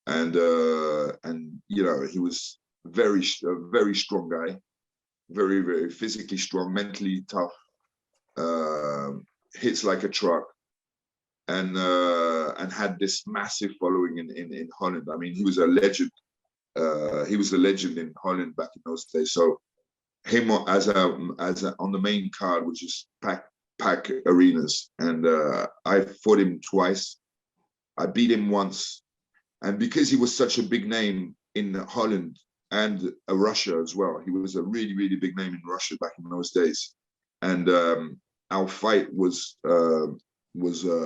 And you know, he was a very strong guy, very, very physically strong, mentally tough, hits like a truck, and had this massive following in Holland. I mean, he was a legend. He was a legend in Holland back in those days. So him as a on the main card, which is pack arenas, and I fought him twice. I beat him once, and because he was such a big name in Holland and Russia as well, he was a really, really big name in Russia back in those days. And our fight was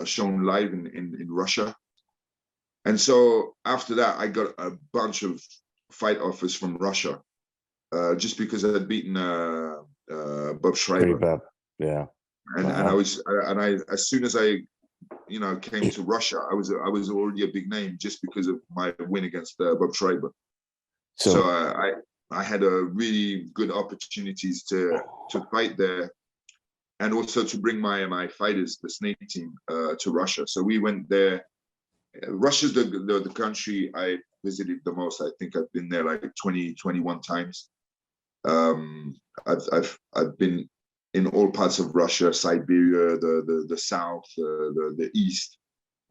shown live in Russia. And so after that, I got a bunch of fight offers from Russia, just because I had beaten Bob Schreiber. Yeah. And I as soon as I, you know, came to Russia, I was already a big name just because of my win against Bob Schreiber. So I had a really good opportunities to fight there, and also to bring my fighters, the Snake team, to Russia. So we went there. Russia's the country I visited the most. I think I've been there like 21 times. I've been in all parts of Russia, Siberia, the south, the east,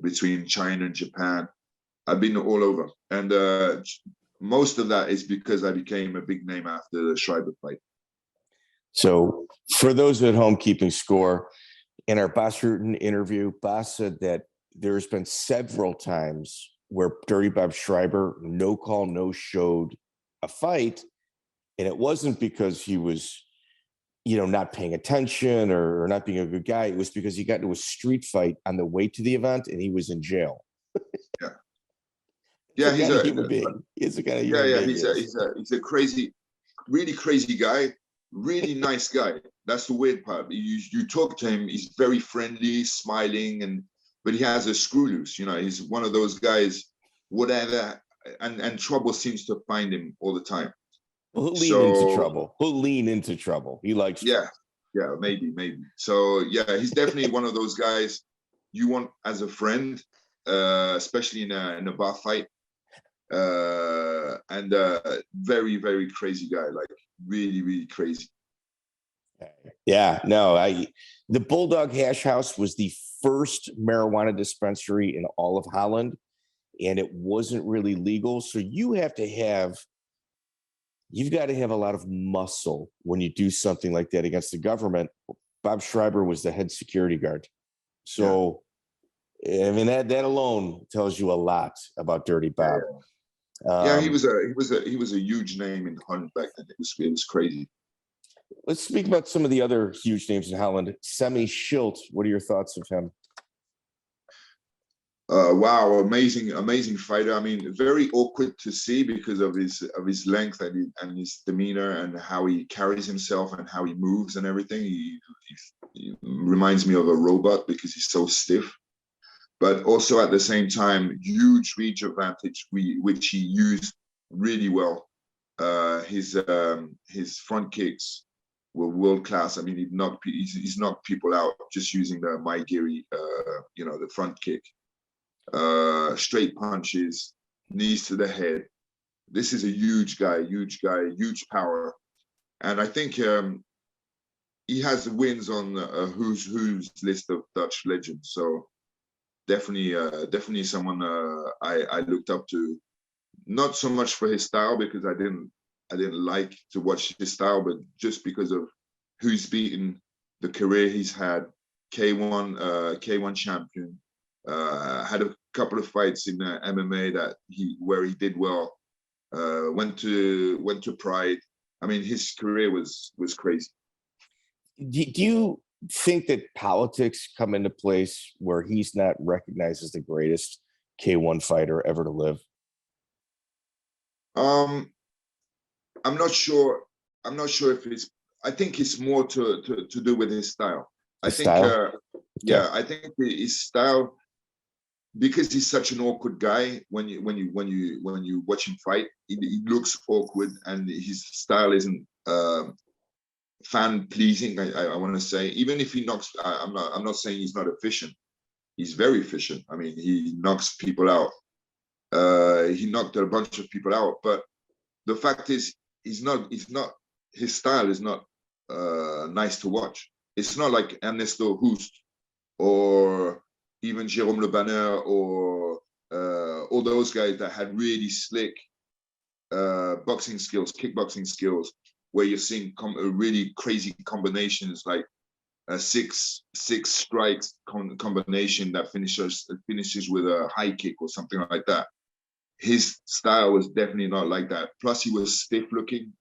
between China and Japan. I've been all over, and most of that is because I became a big name after the Schreiber fight. So for those at home keeping score, in our Bas Rutten interview, Bas said that there's been several times where Dirty Bob Schreiber no call, no showed a fight. And it wasn't because he was, not paying attention or not being a good guy. It was because he got into a street fight on the way to the event and he was in jail. Yeah, he's a human being. He's a kind of human being. He's a crazy, really crazy guy, really nice guy. That's the weird part. You talk to him, he's very friendly, smiling, but he has a screw loose. He's one of those guys, whatever, and trouble seems to find him all the time. Well, he'll lean into trouble. He likes trouble. Yeah, maybe. So yeah, he's definitely one of those guys you want as a friend, especially in a bar fight. And very, very crazy guy, like really, really crazy. Yeah, no, the Bulldog Hash House was the first marijuana dispensary in all of Holland, and it wasn't really legal. So you've got to have a lot of muscle when you do something like that against the government. Bob Schreiber was the head security guard. So, I mean, that alone tells you a lot about Dirty Bob. He was a huge name in Holland back then. It was crazy. Let's speak about some of the other huge names in Holland. Semmy Schilt, what are your thoughts of him? Wow, amazing fighter. I mean, very awkward to see because of his length and his demeanor and how he carries himself and how he moves and everything. He reminds me of a robot because he's so stiff. But also at the same time, huge reach advantage, which he used really well. His front kicks were world class. I mean, he's knocked people out just using the Maigiri, the front kick. Straight punches, knees to the head. This is a huge guy, huge power. And I think he has wins on who's list of Dutch legends. So definitely someone I looked up to, not so much for his style because I didn't like to watch his style, but just because of who he's beaten, the career he's had, K1 champion, had a couple of fights in MMA where he did well, went to Pride. I mean, his career was crazy. Do you think that politics come into place where he's not recognized as the greatest K1 fighter ever to live? I'm not sure if it's. I think it's more to do with his style. I think his style, because he's such an awkward guy. When you watch him fight, he looks awkward, and his style isn't fan pleasing. I want to say, even if he knocks, I'm not saying he's not efficient. He's very efficient. I mean, he knocks people out. He knocked a bunch of people out, but the fact is, his style is not nice to watch. It's not like Ernesto Hoost or even Jerome Le Banner or all those guys that had really slick boxing skills, kickboxing skills, where you're seeing really crazy combinations like a six strikes combination that finishes with a high kick or something like that. His style was definitely not like that. Plus, he was stiff looking.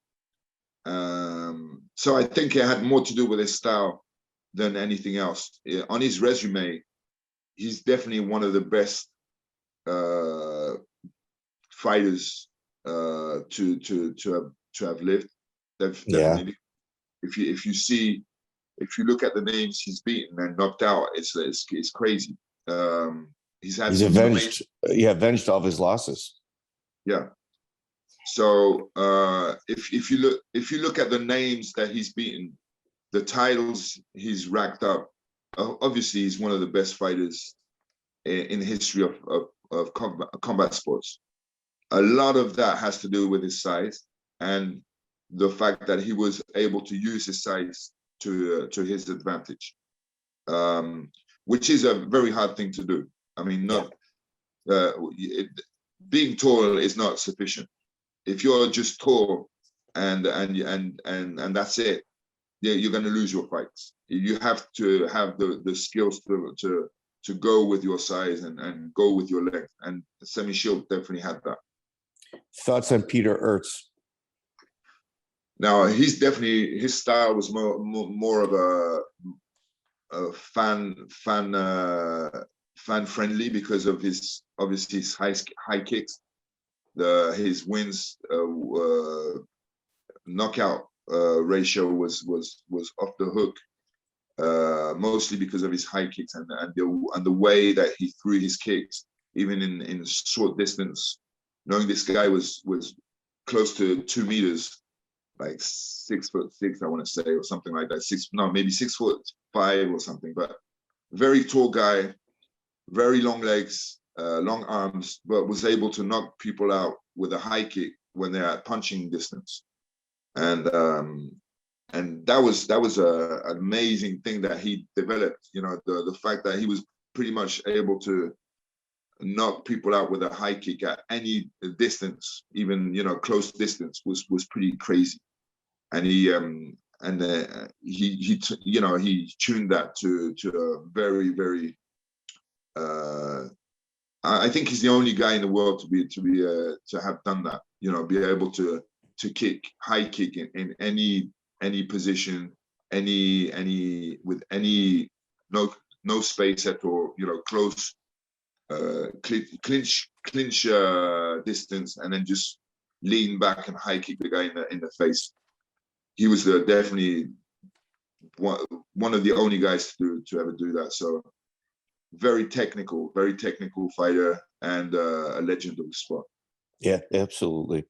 So I think it had more to do with his style than anything else. On his resume, he's definitely one of the best fighters to have lived. Definitely. If you look at the names he's beaten and knocked out, it's crazy. He's avenged all of his losses. Yeah. So if you look at the names that he's beaten, the titles he's racked up, obviously he's one of the best fighters in the history of combat sports. A lot of that has to do with his size and the fact that he was able to use his size to his advantage, which is a very hard thing to do. I mean, being tall is not sufficient. If you're just tall and that's it, yeah, you're going to lose your fights. You have to have the skills to go with your size and go with your length. And Semmy definitely had that. Thoughts on Peter Aerts? Now he's definitely, his style was more of a fan friendly because of his obviously his high kicks, his wins knockout ratio was off the hook, mostly because of his high kicks and the way that he threw his kicks, even in short distance. Knowing this guy was close to 2 meters, like 6'6", I want to say, or something like that. Maybe 6'5" or something. But very tall guy, very long legs, long arms, but was able to knock people out with a high kick when they're at punching distance. And that was an amazing thing that he developed. You know, the fact that he was pretty much able to knock people out with a high kick at any distance, even, you know, close distance, was pretty crazy. And he tuned that to a very, very I think he's the only guy in the world to have done that, you know, be able to kick, high kick in any position, with any no space at all, you know, close, clinch distance, and then just lean back and high kick the guy in the face. He was definitely one of the only guys to ever do that. So very technical fighter, and a legend of the sport. Yeah, absolutely.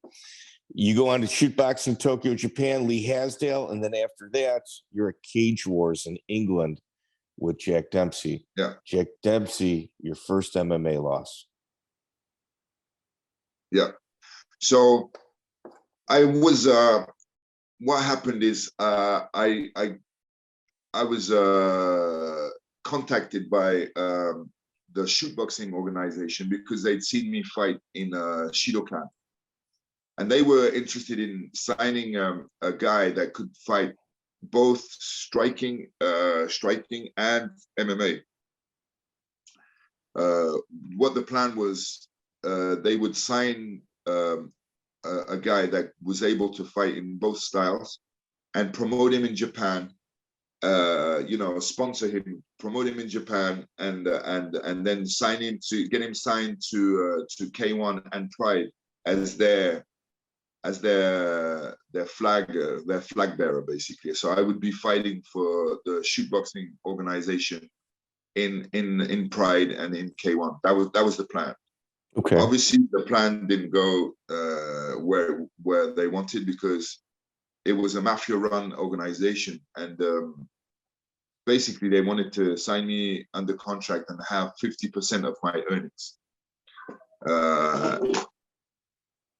You go on to shoot boxing Tokyo, Japan, Lee Hasdale, and then after that, you're at Cage Wars in England with Jack Dempsey. Yeah. Jack Dempsey, your first MMA loss. Yeah. So I was what happened is I was contacted by the shootboxing organization because they'd seen me fight in Shidokan. And they were interested in signing a guy that could fight both striking and MMA. What the plan was, they would sign a guy that was able to fight in both styles and promote him in Japan. You know, sponsor him, promote him in Japan, and then get him signed to K1 and Pride as their flag bearer, basically. So I would be fighting for the shootboxing organization in Pride and in K1. That was the plan. Okay. Obviously, the plan didn't go where they wanted, because it was a mafia-run organization, and basically they wanted to sign me under contract and have 50% of my earnings.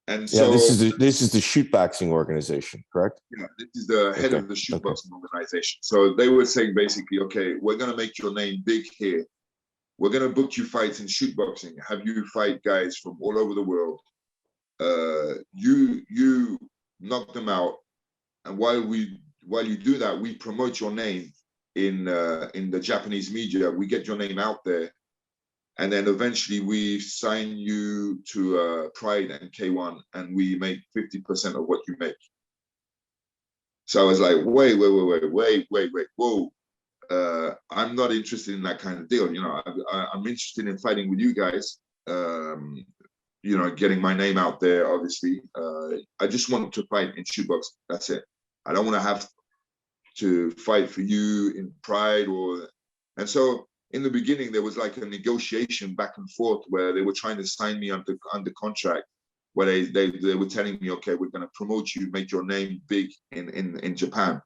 And so, yeah, this is the shootboxing organization, correct? Yeah, this is the head of the shootboxing organization. So they were saying basically, okay, we're going to make your name big here. We're going to book you fights in shootboxing, have you fight guys from all over the world. You knock them out, and while you do that, we promote your name in the Japanese media. We get your name out there, and then eventually we sign you to Pride and K1, and we make 50% of what you make. So I was like, wait, whoa. I'm not interested in that kind of deal. You know, I'm interested in fighting with you guys, you know, getting my name out there, obviously. I just want to fight in shootbox. That's it. I don't want to have to fight for you in Pride and so in the beginning, there was like a negotiation back and forth where they were trying to sign me under contract, where they were telling me, okay, we're going to promote you, make your name big in Japan,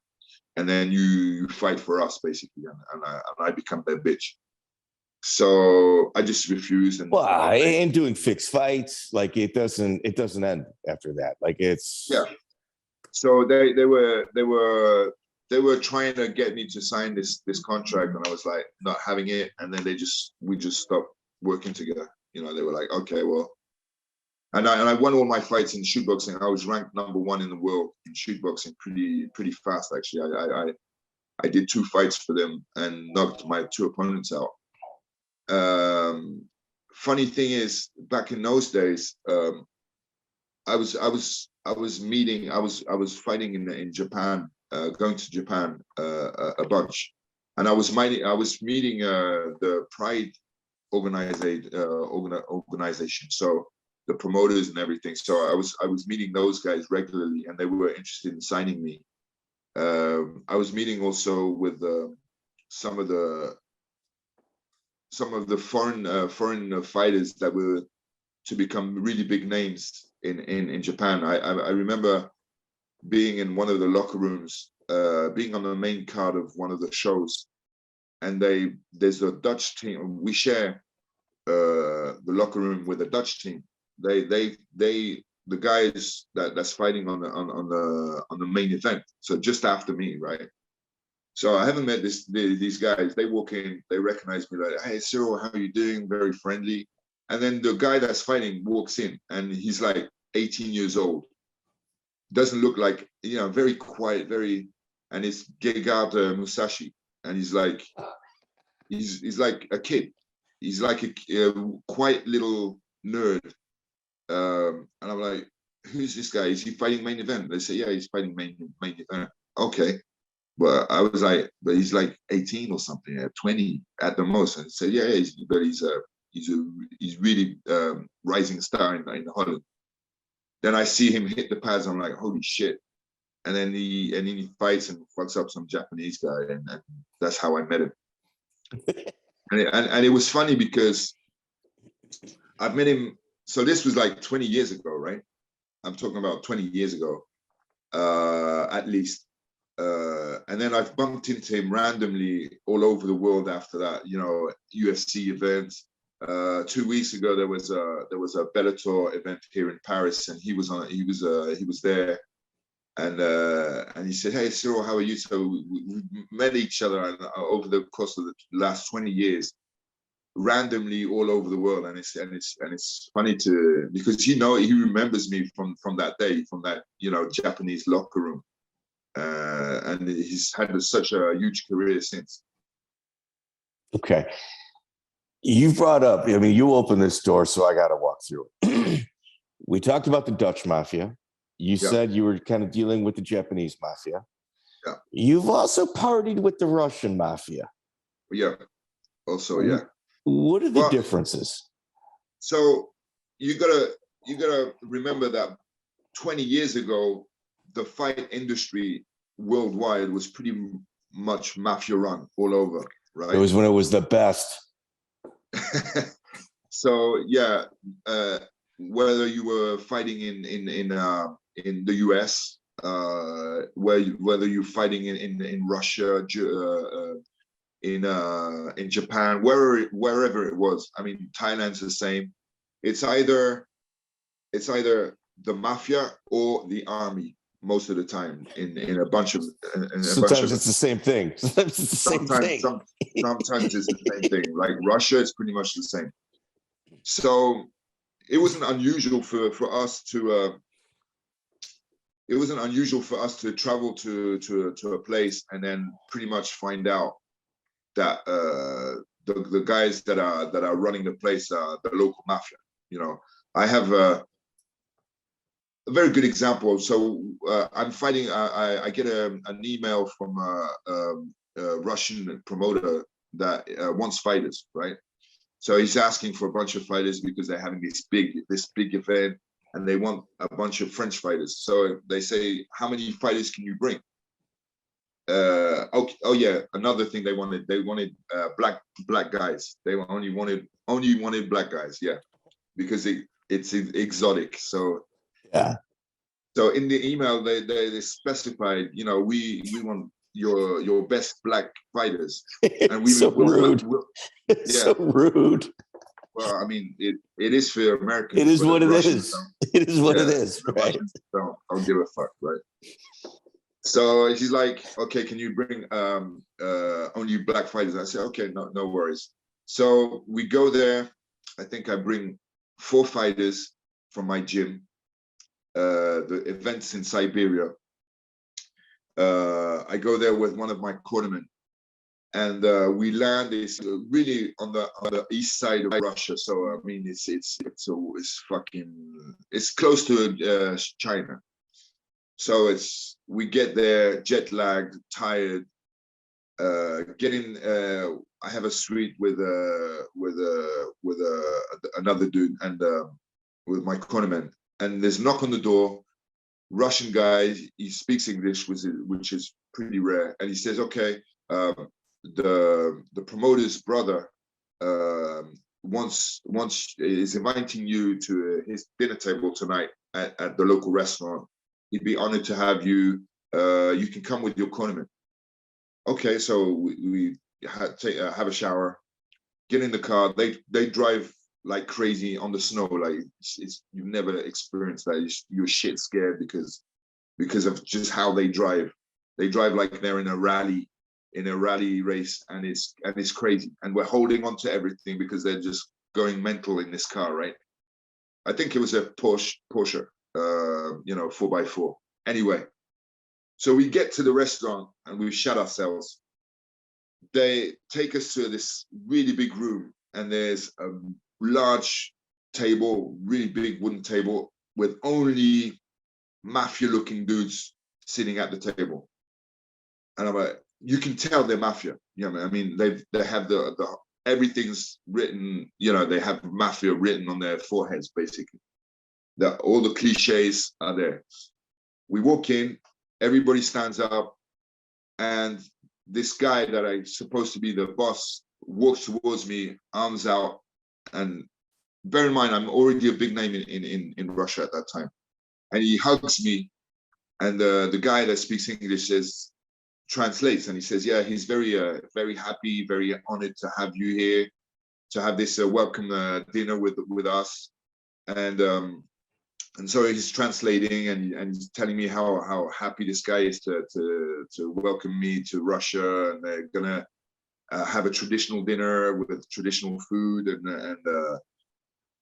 and then you fight for us basically, and I become their bitch. So I just refused. And well, and doing fixed fights, like it doesn't end after that. Like it's So they were trying to get me to sign this contract, and I was like not having it. And then we just stopped working together. You know, they were like, okay, well, and I won all my fights in shoot boxing. I was ranked #1 in the world in shoot boxing pretty fast actually. I did 2 fights for them and knocked my 2 opponents out. Funny thing is, back in those days, I was fighting in Japan, going to Japan a bunch, and I was meeting the Pride organization, so the promoters and everything. So I was meeting those guys regularly, and they were interested in signing me. I was meeting also with some of the foreign fighters that were to become really big names in Japan. I remember being in one of the locker rooms, being on the main card of one of the shows, and there's a Dutch team. We share the locker room with a Dutch team. The guys that's fighting on the main event, so just after me, right? So I haven't met these guys. They walk in, they recognize me, like, hey, Cyril, how are you doing? Very friendly. And then the guy that's fighting walks in, and he's like 18 years old. Doesn't look like, you know, very quiet, and it's Gegard Musashi. And he's like a kid. He's like a quiet little nerd. And I'm like, who's this guy? Is he fighting main event? They say, yeah, he's fighting main event. Okay. But I was like, but he's like 18 or something, 20 at the most. And said, yeah, he's really rising star in Holland. Then I see him hit the pads. I'm like, holy shit! And then he fights and fucks up some Japanese guy, and that's how I met him. and it was funny because I've met him. So this was like 20 years ago, right? I'm talking about 20 years ago, at least. And then I've bumped into him randomly all over the world after that, you know, UFC events. 2 weeks ago there was a Bellator event here in Paris, and he was there, and he said, hey Cyril, how are you? So we met each other over the course of the last 20 years, randomly all over the world, and it's funny because he remembers me from that day, from that, you know, Japanese locker room. And he's had such a huge career since. Okay. You brought up, I mean, you opened this door, so I got to walk through it. We talked about the Dutch mafia. You said you were kind of dealing with the Japanese mafia. Yeah. You've also partied with the Russian mafia. Yeah. Also, yeah. What are the differences? So you gotta remember that 20 years ago, the fight industry worldwide was pretty much mafia run all over, right? It was when it was the best. So yeah, whether you were fighting in the US, whether you're fighting in Russia, in Japan, wherever it was. I mean, Thailand's the same. It's either the mafia or the army most of the time in a bunch of. Sometimes it's the same thing. Sometimes it's the same thing. Sometimes it's the same thing. Like Russia, it's pretty much the same. So it wasn't unusual for us to. It wasn't unusual for us to travel to a place and then pretty much find out that the guys that are running the place are the local mafia. You know, I have a very good example. So I'm fighting. I get an email from a Russian promoter that wants fighters, right? So he's asking for a bunch of fighters because they're having this big event, and they want a bunch of French fighters. So they say, how many fighters can you bring? Okay, oh yeah, another thing they wanted black guys. They only wanted black guys, yeah, because it's exotic. So Yeah. So in the email, they specified, you know, we want your best black fighters, and we so rude. It's so rude. Well, I mean, it is for Americans. It is but what it Russians is. don't. It is what it Yeah, is. the Right. Russians don't give a fuck, right? So he's like, okay, can you bring only black fighters? I said, okay, no worries. So we go there. I think I bring 4 fighters from my gym. The events in Siberia. I go there with one of my cornermen, and we land is really on the east side of Russia. So I mean, it's close to China. So we get there jet lagged, tired. I have a suite with another dude and with my cornerman, and there's a knock on the door. Russian guy, he speaks English, which is pretty rare, and he says, "Okay, the promoter's brother is inviting you to his dinner table tonight at the local restaurant. He'd be honored to have you. You can come with your cornerman." Okay, so we have a shower, get in the car. They drive like crazy on the snow. Like you've never experienced that. You're shit scared because of just how they drive. They drive like they're in a rally race, and it's crazy. And we're holding on to everything because they're just going mental in this car, right? I think it was a Porsche, 4x4. Anyway, so we get to the restaurant and we shut ourselves. They take us to this really big room, and there's a large table, really big wooden table with only mafia-looking dudes sitting at the table. And I'm like, you can tell they're mafia. You know, I mean, they have the everything's written. You know, they have mafia written on their foreheads, basically. All the cliches are there. We walk in, everybody stands up, and this guy that I'm supposed to be the boss walks towards me, arms out, and bear in mind, I'm already a big name in Russia at that time. And he hugs me, and the guy that speaks English translates, and he says, yeah, he's very happy, very honored to have you here, to have this welcome dinner with us. And so he's translating, and he's telling me how happy this guy is to welcome me to Russia, and they're gonna have a traditional dinner with traditional food, and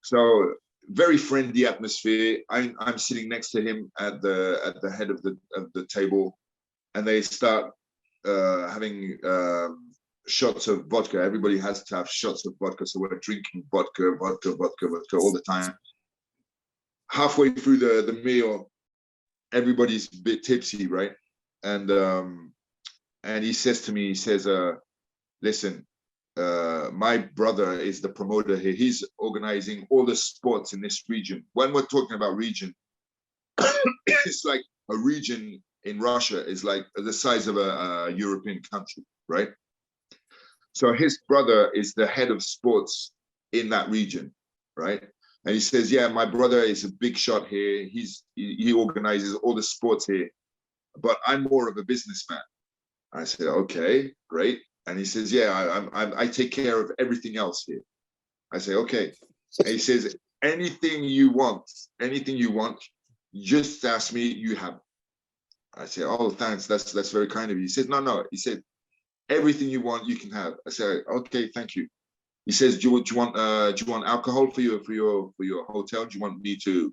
so very friendly atmosphere. I'm sitting next to him at the head of the table, and they start having shots of vodka. Everybody has to have shots of vodka, so we're drinking vodka all the time. Halfway through the meal, everybody's a bit tipsy, right? And he says to me, he says, listen, my brother is the promoter here. He's organizing all the sports in this region. When we're talking about region, it's like a region in Russia is like the size of a European country, right? So his brother is the head of sports in that region, right? And he says, yeah, my brother is a big shot here. He organizes all the sports here, but I'm more of a businessman. I said, okay, great. And he says, yeah, I take care of everything else here. I say, okay. And he says, anything you want, just ask me, you have. I say, oh, thanks, that's very kind of you. He says, no. He said, everything you want, you can have. I said, okay, thank you. He says, do you want alcohol for your hotel? Do you want me to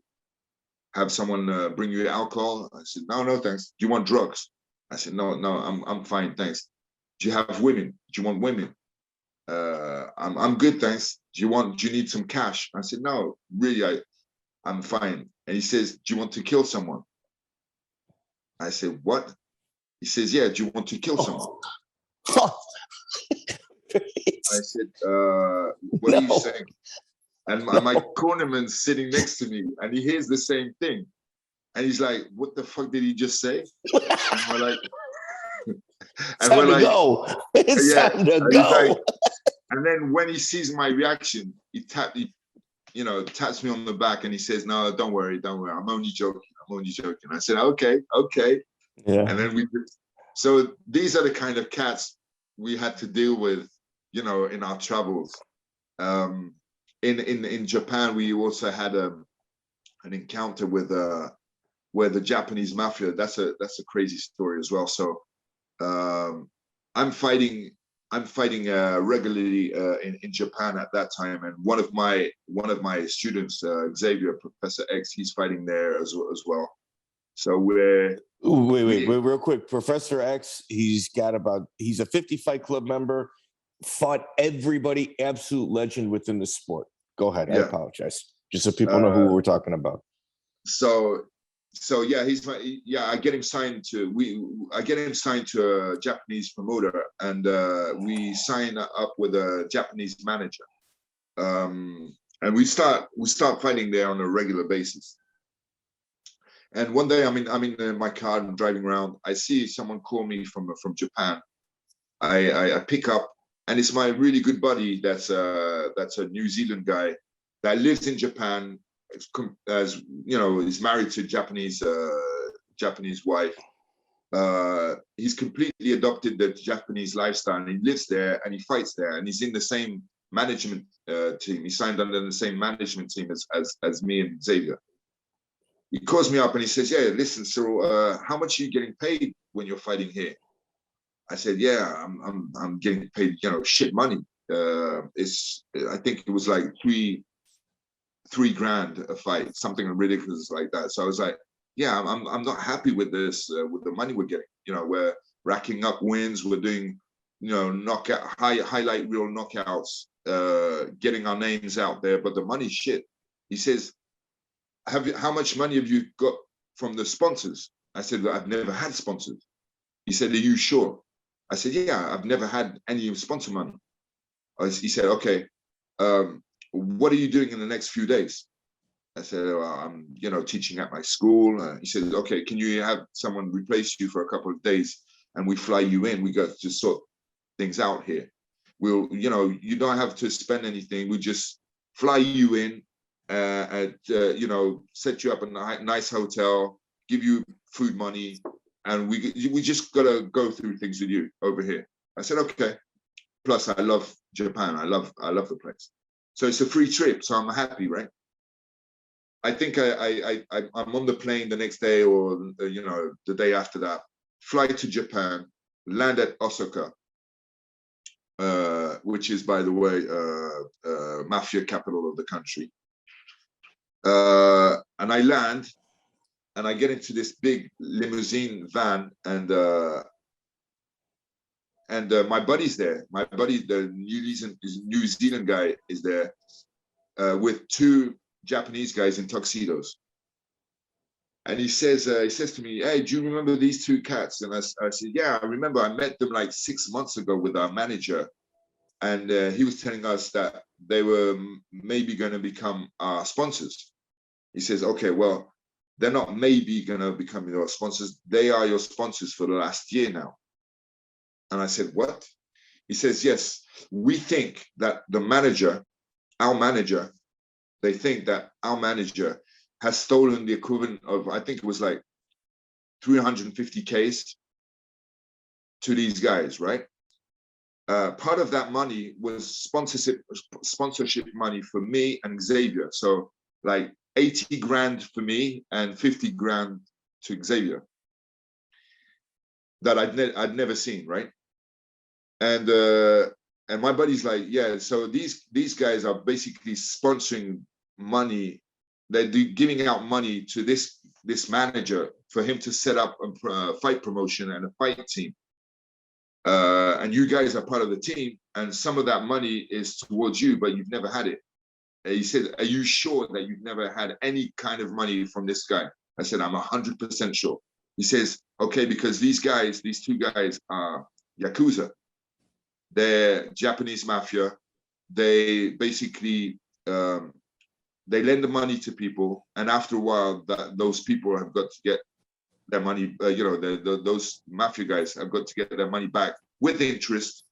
have someone bring you alcohol? I said, no, thanks. Do you want drugs? I said, no, I'm fine, thanks. Do you have women? Do you want women? I'm good, thanks. Do you need some cash? I said, no, really, I'm fine. And he says, do you want to kill someone? I said, what? He says, yeah, do you want to kill someone? I said, what are you saying? And my cornerman's sitting next to me, and he hears the same thing. And he's like, what the fuck did he just say? And we're like, go. It's time to go. Like, and then when he sees my reaction, he taps me on the back and he says, "No, don't worry. I'm only joking. I said, okay. Yeah. And then so these are the kind of cats we had to deal with, in our travels. In Japan, we also had an encounter with where the Japanese mafia. That's a crazy story as well. So I'm fighting regularly in Japan at that time, and one of my students, Xavier, Professor X, he's fighting there as well. So wait, real quick. Professor X, he's a 50 Fight Club member, fought everybody, absolute legend within the sport. Go ahead. Yeah. I apologize. Just so people know who we're talking about. So yeah, I get him signed to a Japanese promoter, and we sign up with a Japanese manager, and we start fighting there on a regular basis. And one day I'm in my car, I'm driving around, I see someone call me from Japan. I pick up, and it's my really good buddy that's a New Zealand guy that lives in Japan, as is married to a Japanese wife. He's completely adopted the Japanese lifestyle, and he lives there and he fights there, and he's in the same management team. He signed under the same management team as me and Xavier. He calls me up and he says, "Yeah, listen, Cyril, how much are you getting paid when you're fighting here?" I said, "Yeah, I'm getting paid, shit money. I think it was like $3,000 a fight, something ridiculous like that." So I was like, "Yeah, I'm not happy with this, with the money we're getting. We're racking up wins, we're doing, knockout, highlight reel knockouts, getting our names out there, but the money's shit." He says, how much money have you got from the sponsors? I said, "I've never had sponsors." He said, "Are you sure?" I said, "Yeah, I've never had any sponsor money." He said, "Okay, what are you doing in the next few days?" I said, "Well, I'm, teaching at my school." He said, "Okay, can you have someone replace you for a couple of days and we fly you in? We got to sort things out here. We'll, you don't have to spend anything. We just fly you in, set you up in a nice hotel, give you food money, and we just gotta go through things with you over here." I said, "Okay." Plus, I love Japan. I love the place. So it's a free trip. So I'm happy, right? I think I'm on the plane the next day, or the day after that. Fly to Japan, land at Osaka, which is, by the way, mafia capital of the country. And I land, and I get into this big limousine van, and my buddy's there. My buddy, the New Zealand guy, is there with two Japanese guys in tuxedos. And he says to me, "Hey, do you remember these two cats?" And I said, "Yeah, I remember. I met them like 6 months ago with our manager, and he was telling us that they were maybe going to become our sponsors." He says, "Okay, well, they're not maybe going to become your sponsors. They are your sponsors for the last year now." And I said, "What?" He says, "Yes, we think that they think that our manager has stolen the equivalent of, I think it was like 350Ks to these guys, right? Part of that money was sponsorship money for me and Xavier. So like 80 grand for me and 50 grand to Xavier that I'd never seen, right? And my buddy's like, "Yeah, so these guys are basically sponsoring money. They're giving out money to this manager for him to set up a fight promotion and a fight team. And you guys are part of the team, and some of that money is towards you, but you've never had it." He said, "Are you sure that you've never had any kind of money from this guy?" I said, "I'm 100% sure." He says, "Okay, because these two guys are Yakuza. They're Japanese mafia. They basically, they lend the money to people, and after a while, those people have got to get their money, those mafia guys have got to get their money back with interest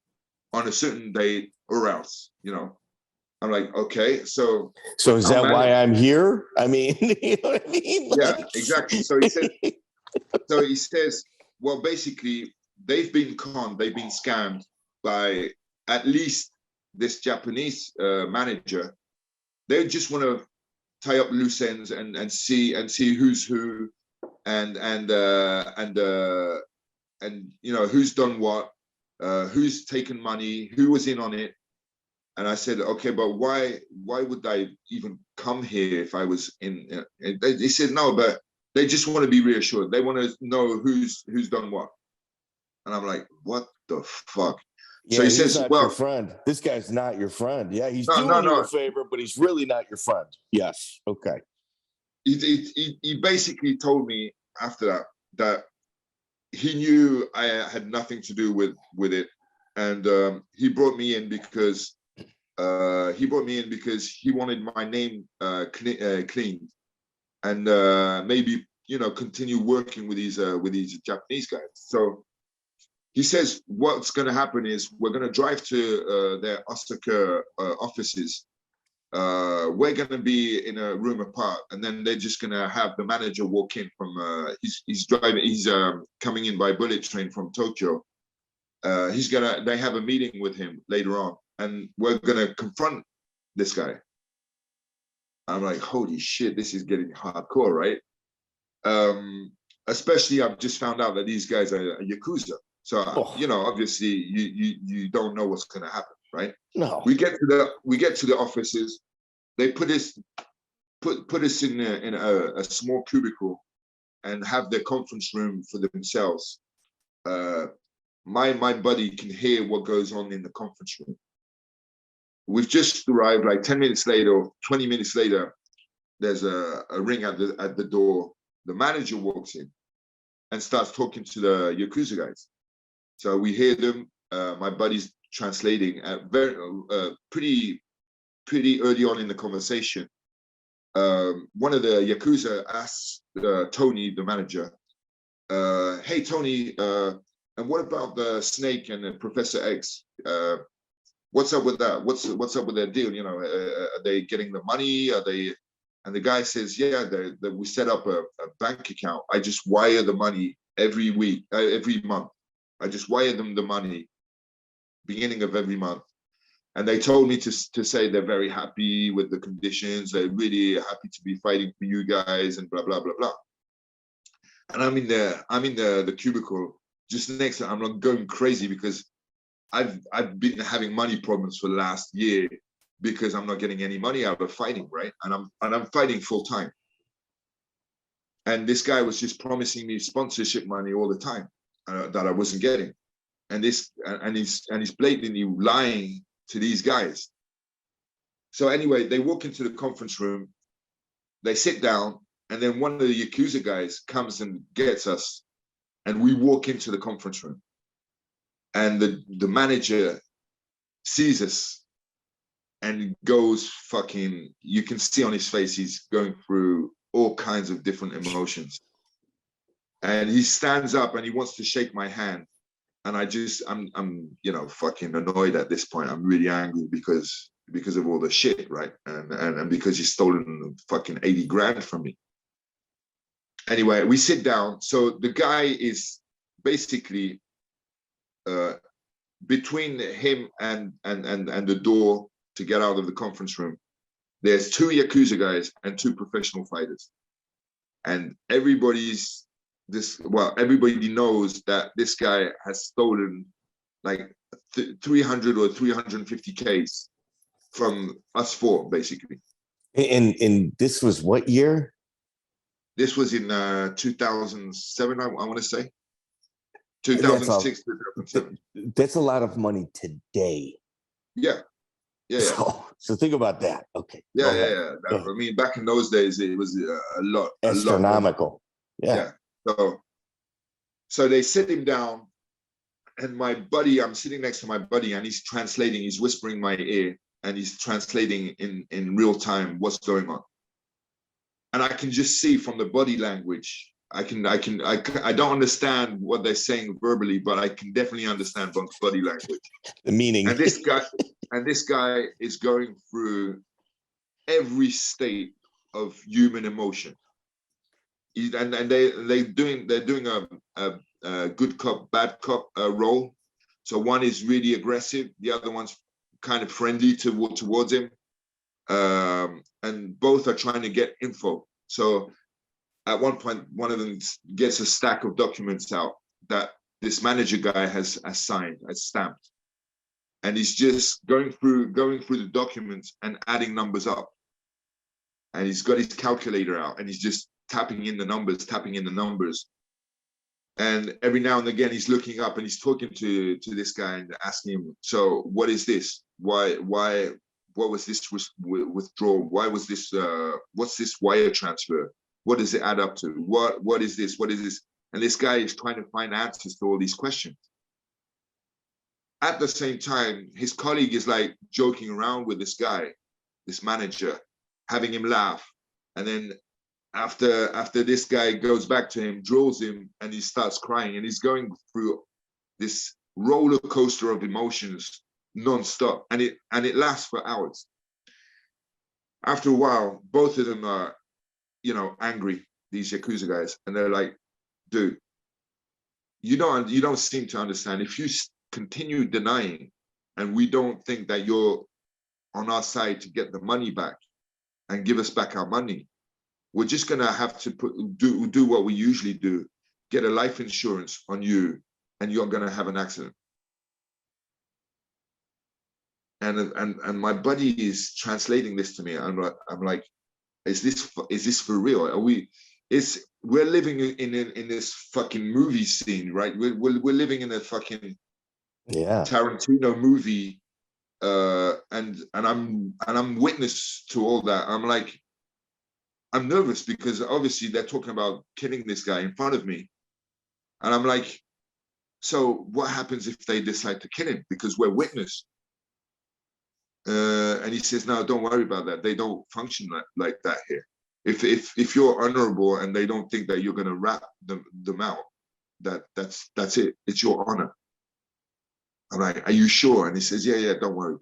on a certain date or else, I'm like, okay, so is that why I'm here? I mean, you know what I mean? Yeah, exactly. So he says, well, basically, they've been scammed by at least this Japanese manager. They just want to tie up loose ends and see who's who, and you know, who's done what, who's taken money, who was in on it. And I said, okay, but why would I even come here if I was in? They said no, but they just want to be reassured. They want to know who's done what. And I'm like, what the fuck? Yeah, so he he's says, not well, your friend. This guy's not your friend. Yeah, he's No, doing no, you no. a favor, but he's really not your friend. Yes. Okay. He basically told me after that he knew I had nothing to do with it, and he brought me in because he wanted my name cleaned, and maybe, you know, continue working with these Japanese guys. So he says what's going to happen is we're going to drive to their Osaka offices. We're going to be in a room apart, and then they're just going to have the manager walk in from he's coming in by bullet train from Tokyo. They have a meeting with him later on, and we're going to confront this guy. I'm like, holy shit, this is getting hardcore, right? Especially I've just found out that these guys are Yakuza. So, you know, obviously you don't know what's going to happen, right? No. We get to the offices. They put us in a small cubicle and have their conference room for themselves. My buddy can hear what goes on in the conference room. We've just arrived, like 10 minutes later or 20 minutes later, there's a ring at the door. The manager walks in and starts talking to the Yakuza guys. So we hear them. My buddy's translating pretty early on in the conversation. One of the Yakuza asks Tony, the manager, hey, Tony, and what about the Snake and Professor X? What's up with that? What's up with their deal? You know, are they getting the money? Are they? And the guy says, yeah, we set up a bank account. I just wire the money every month. I just wire them the money, beginning of every month. And they told me to say they're very happy with the conditions. They're really happy to be fighting for you guys and blah, blah, blah, blah. And I'm in the cubicle just next to, I'm not going crazy because I've been having money problems for the last year because I'm not getting any money out of fighting, right? And I'm fighting full time. And this guy was just promising me sponsorship money all the time that I wasn't getting. And he's blatantly lying to these guys. So anyway, they walk into the conference room, they sit down, and then one of the Yakuza guys comes and gets us, and we walk into the conference room. And the manager sees us and goes fucking, you can see on his face, he's going through all kinds of different emotions. And he stands up and he wants to shake my hand. And I'm you know, fucking annoyed at this point. I'm really angry because of all the shit, right? And because he's stolen fucking 80 grand from me. Anyway, we sit down. So the guy is basically between him and the door to get out of the conference room. There's 2 Yakuza guys and 2 professional fighters. And everybody knows that this guy has stolen like 300 or 350 Ks from us 4, basically. And this was what year? This was in 2007, I want to say. 2006, 2007. That's a lot of money today. Yeah. So think about that. Okay. Yeah. I mean, back in those days, it was a lot. Astronomical. Yeah. So they sit him down, and my buddy, I'm sitting next to my buddy, and he's translating. He's whispering in my ear, and he's translating in real time what's going on. And I can just see from the body language. I don't understand what they're saying verbally, but I can definitely understand body language. The meaning. And this guy, this guy is going through every state of human emotion. They're doing a good cop, bad cop role. So one is really aggressive, the other one's kind of friendly towards him, and both are trying to get info. So at one point, one of them gets a stack of documents out that this manager guy has signed, has stamped, and he's just going through the documents and adding numbers up. And he's got his calculator out, and he's just tapping in the numbers. And every now and again, he's looking up and he's talking to this guy and asking him, "So what is this? What was this withdrawal? Why was this? What's this wire transfer? What does it add up to? What is this? What is this?" And this guy is trying to find answers to all these questions. At the same time, his colleague is like joking around with this guy, this manager, having him laugh. And then after this guy goes back to him, drills him, and he starts crying, and he's going through this roller coaster of emotions non-stop, and it lasts for hours. After a while, both of them are, angry, these Yakuza guys, and they're like, "Dude, you don't seem to understand. If you continue denying, and we don't think that you're on our side to get the money back and give us back our money, we're just gonna have to do what we usually do, get a life insurance on you, and you're gonna have an accident." And my buddy is translating this to me. I'm like, is this for real? We're living in this fucking movie scene, right? We're living in a fucking Tarantino movie, and I'm witness to all that. I'm like, I'm nervous because obviously they're talking about killing this guy in front of me, and I'm like, so what happens if they decide to kill him? Because we're witness. And he says, "No, don't worry about that. They don't function like that here. If you're honorable and they don't think that you're going to rat them out, that's it. It's your honor." I'm like, "Are you sure?" And he says, yeah, don't worry.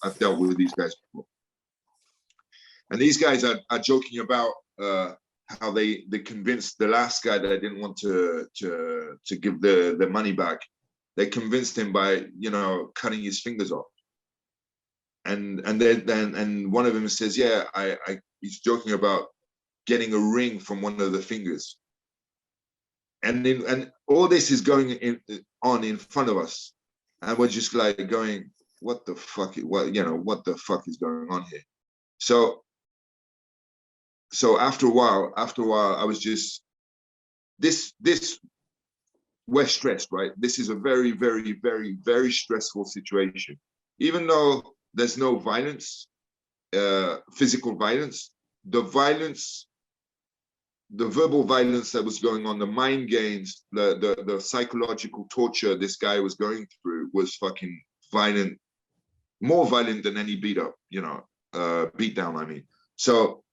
I've dealt with these guys before." And these guys are joking about how they convinced the last guy that didn't want to give the money back. They convinced him by cutting his fingers off. And one of them says, "Yeah, he's joking about getting a ring from one of the fingers." And all this is going on in front of us, and we're just like going, "What the fuck? What the fuck is going on here?" So after a while, I was just this. We're stressed, right? This is a very, very, very, very stressful situation, even though there's no violence, physical violence. The verbal violence that was going on, the mind games, the psychological torture this guy was going through was fucking violent, more violent than any beat down. I mean, so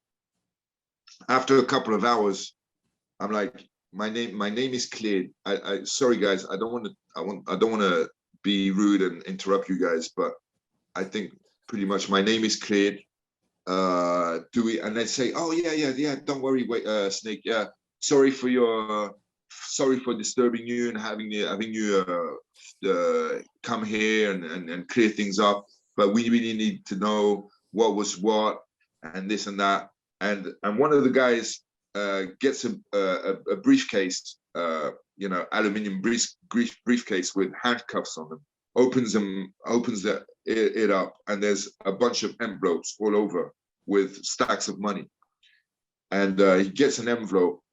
after a couple of hours, I'm like, my name is cleared. I sorry guys, I don't want to be rude and interrupt you guys, but I think pretty much my name is cleared. Do we? And they say, "Oh yeah. Don't worry, wait, Snake. Yeah, sorry for disturbing you and having you come here and clear things up. But we really need to know what was what and this and that." And one of the guys gets a briefcase, aluminium briefcase with handcuffs on them. Opens it up, and there's a bunch of envelopes all over with stacks of money. And he gets an envelope,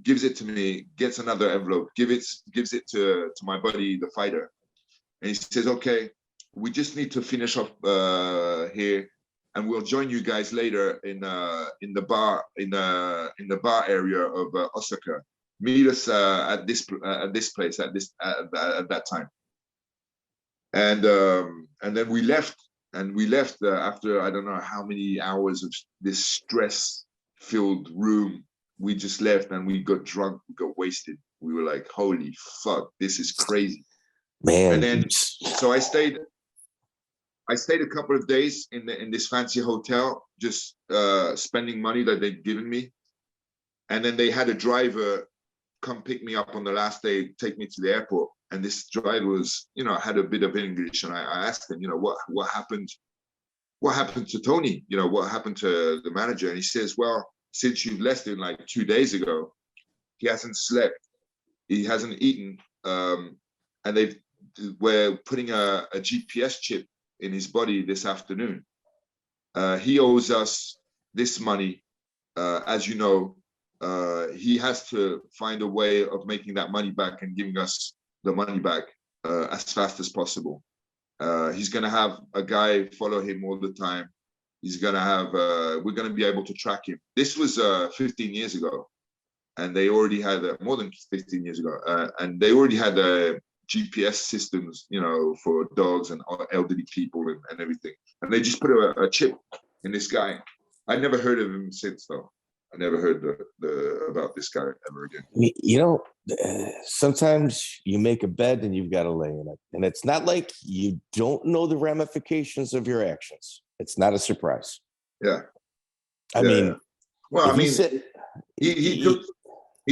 gives it to me, gets another envelope, gives it to my buddy, the fighter. And he says, "Okay, we just need to finish off here, and we'll join you guys later in the bar area of Osaka. Meet us at this place at that time." And then we left after I don't know how many hours of this stress-filled room. We just left and we got drunk, we got wasted. We were like, "Holy fuck, this is crazy." Man. And then so I stayed I stayed a couple of days in this fancy hotel, just spending money that they'd given me. And then they had a driver come pick me up on the last day, take me to the airport. And this driver was, had a bit of English. And I asked him, what happened? What happened to Tony? What happened to the manager? And he says, well, since you left him like 2 days ago, he hasn't slept. He hasn't eaten. And we're putting a GPS chip in his body this afternoon. He owes us this money. As you know, he has to find a way of making that money back and giving us the money back as fast as possible. He's going to have a guy follow him all the time. He's going to have, we're going to be able to track him. This was 15 years ago. And they already had, more than 15 years ago, and they already had GPS systems, for dogs and elderly people and everything. And they just put a chip in this guy. I never heard of him since, though. I never heard about this guy ever again. Sometimes you make a bed and you've got to lay in it. And it's not like you don't know the ramifications of your actions. It's not a surprise. Yeah. I mean, well, he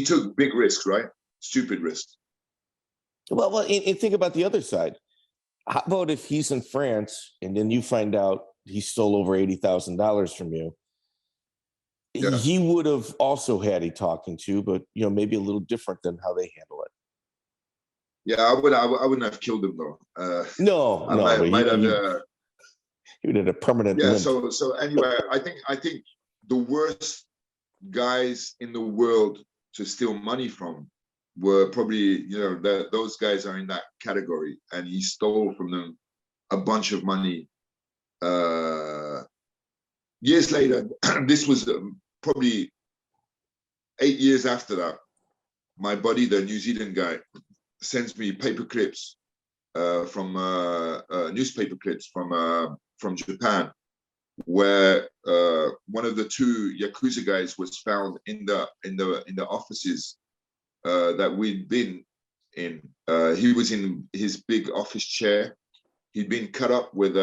took big risks, right? Stupid risks. Well, and think about the other side. How about if he's in France and then you find out he stole over $80,000 from you? Yeah. He would have also had a talking to, but maybe a little different than how they handle it. Yeah, I wouldn't have killed him though. No, he would have a permanent. Yeah. limp. So anyway, I think the worst guys in the world to steal money from were probably those guys are in that category, and he stole from them a bunch of money. Years later, this was probably 8 years after that, my buddy, the New Zealand guy, sends me paper clips from newspaper clips from Japan, where one of the two Yakuza guys was found in the offices that we'd been in. He was in his big office chair. He'd been cut up with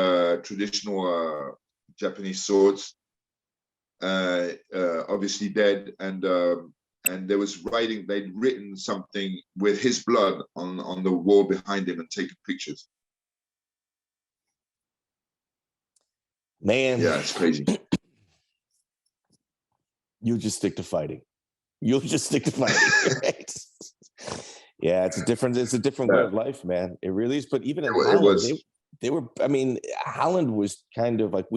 traditional Japanese swords, obviously dead, and there was writing. They'd written something with his blood on the wall behind him and taken pictures. Man, yeah, it's crazy. You'll just stick to fighting. Right? Yeah, it's a different way of life, man. It really is. But even in Holland, they were. I mean, Holland was kind of like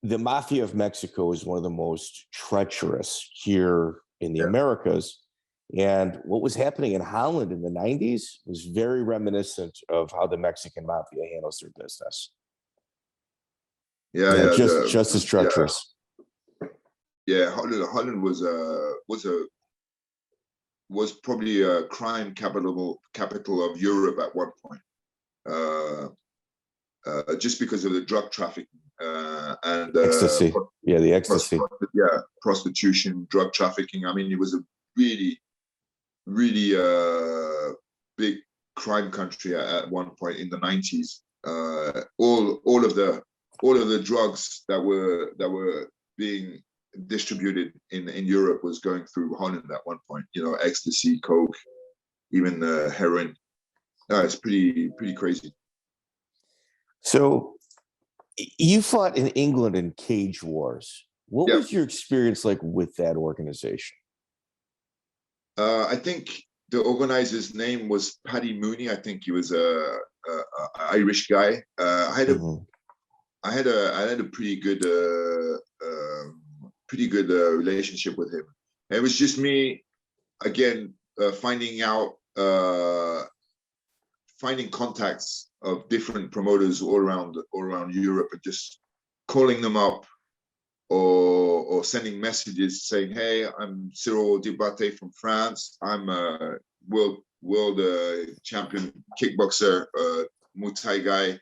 the mafia of Mexico is one of the most treacherous here in the Americas. And what was happening in Holland in the 90s was very reminiscent of how the Mexican mafia handles their business. Just as treacherous. Yeah, Holland was probably a crime capital of Europe at one point, just because of the drug trafficking and ecstasy. The ecstasy. Prostitution, drug trafficking. I mean, it was a really, really big crime country at one point in the 90s. All of the drugs that were being distributed in Europe was going through Holland at one point. Ecstasy, coke, even heroin. No, it's pretty crazy. So you fought in England in cage wars. What was your experience like with that organization? I think the organizer's name was Paddy Mooney. I think he was a Irish guy. I had a pretty good relationship with him. And it was just me again finding contacts of different promoters all around Europe and just calling them up or sending messages saying, hey, I'm Cyril Diabate from France. I'm a world champion kickboxer, Muay Thai guy.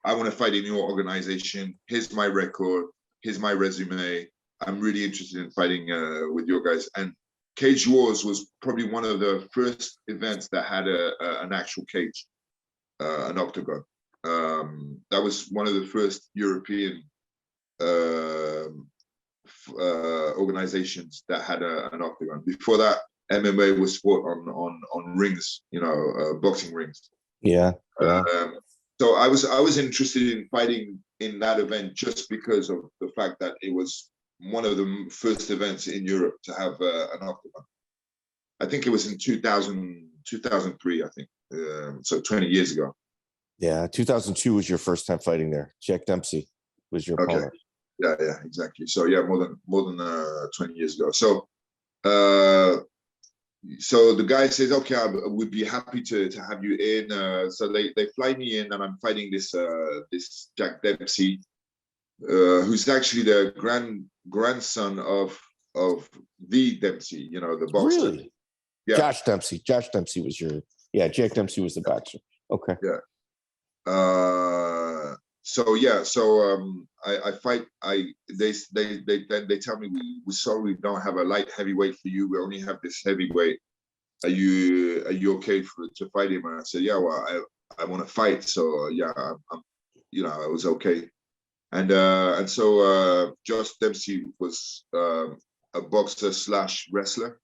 I want to fight in your organization. Here's my record. Here's my resume. I'm really interested in fighting with your guys. And Cage Wars was probably one of the first events that had an actual cage, an octagon. That was one of the first European organizations that had an octagon. Before that, MMA was fought on rings, boxing rings. Yeah. So I was interested in fighting in that event just because of the fact that it was one of the first events in Europe to have an octagon. I think it was in 2003, I think. So 20 years ago. Yeah, 2002 was your first time fighting there. Jack Dempsey was your opponent. Yeah, exactly. So yeah, more than 20 years ago. So so the guy says, okay, I would be happy to have you in. So they fly me in, and I'm fighting this Jack Dempsey, who's actually the grandson of the Dempsey, the boxer. Really? Yeah. Josh Dempsey was Jack Dempsey was the boxer. Okay. Yeah. I fight. They tell me we're sorry we don't have a light heavyweight for you. We only have this heavyweight. Are you okay to fight him? And I said, yeah. Well, I want to fight. So yeah, I'm I was okay. And so Josh Dempsey was a boxer / wrestler,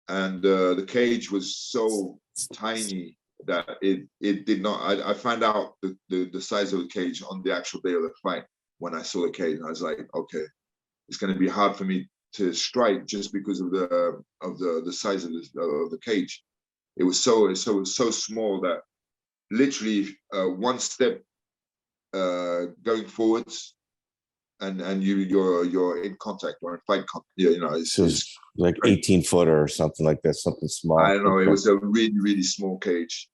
and the cage was so tiny that it did not. I found out the size of the cage on the actual day of the fight when I saw the cage. And I was like, okay, it's going to be hard for me to strike just because of the size of the cage. It was so small that literally one step going forwards and you're in contact or in fight contact. It's like 18-footer or something like that, something small. I don't know. It was a really, really small cage.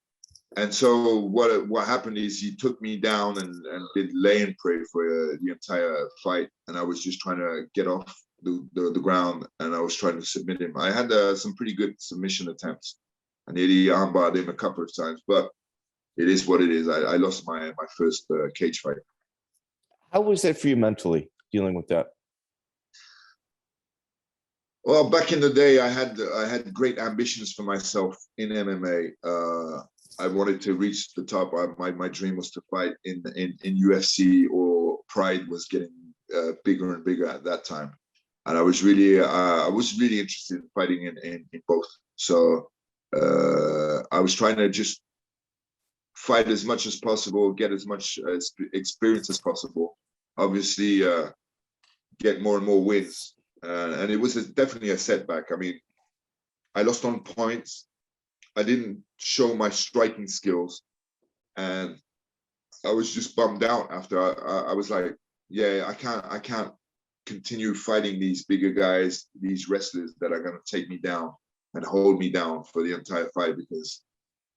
And so what happened is he took me down and did lay and pray for the entire fight. And I was just trying to get off the ground, and I was trying to submit him. I had some pretty good submission attempts. I nearly armbarred him a couple of times, but it is what it is. I lost my first cage fight. How was that for you mentally, dealing with that? Well, back in the day, I had great ambitions for myself in MMA. I wanted to reach the top. My dream was to fight in UFC, or Pride was getting bigger and bigger at that time, and I was really interested in fighting in both. So I was trying to just fight as much as possible, get as much experience as possible. Obviously, get more and more wins. And it was definitely a setback. I mean, I lost on points. I didn't show my striking skills, and I was just bummed out after. I was like, yeah, I can't continue fighting these bigger guys, these wrestlers that are going to take me down and hold me down for the entire fight, because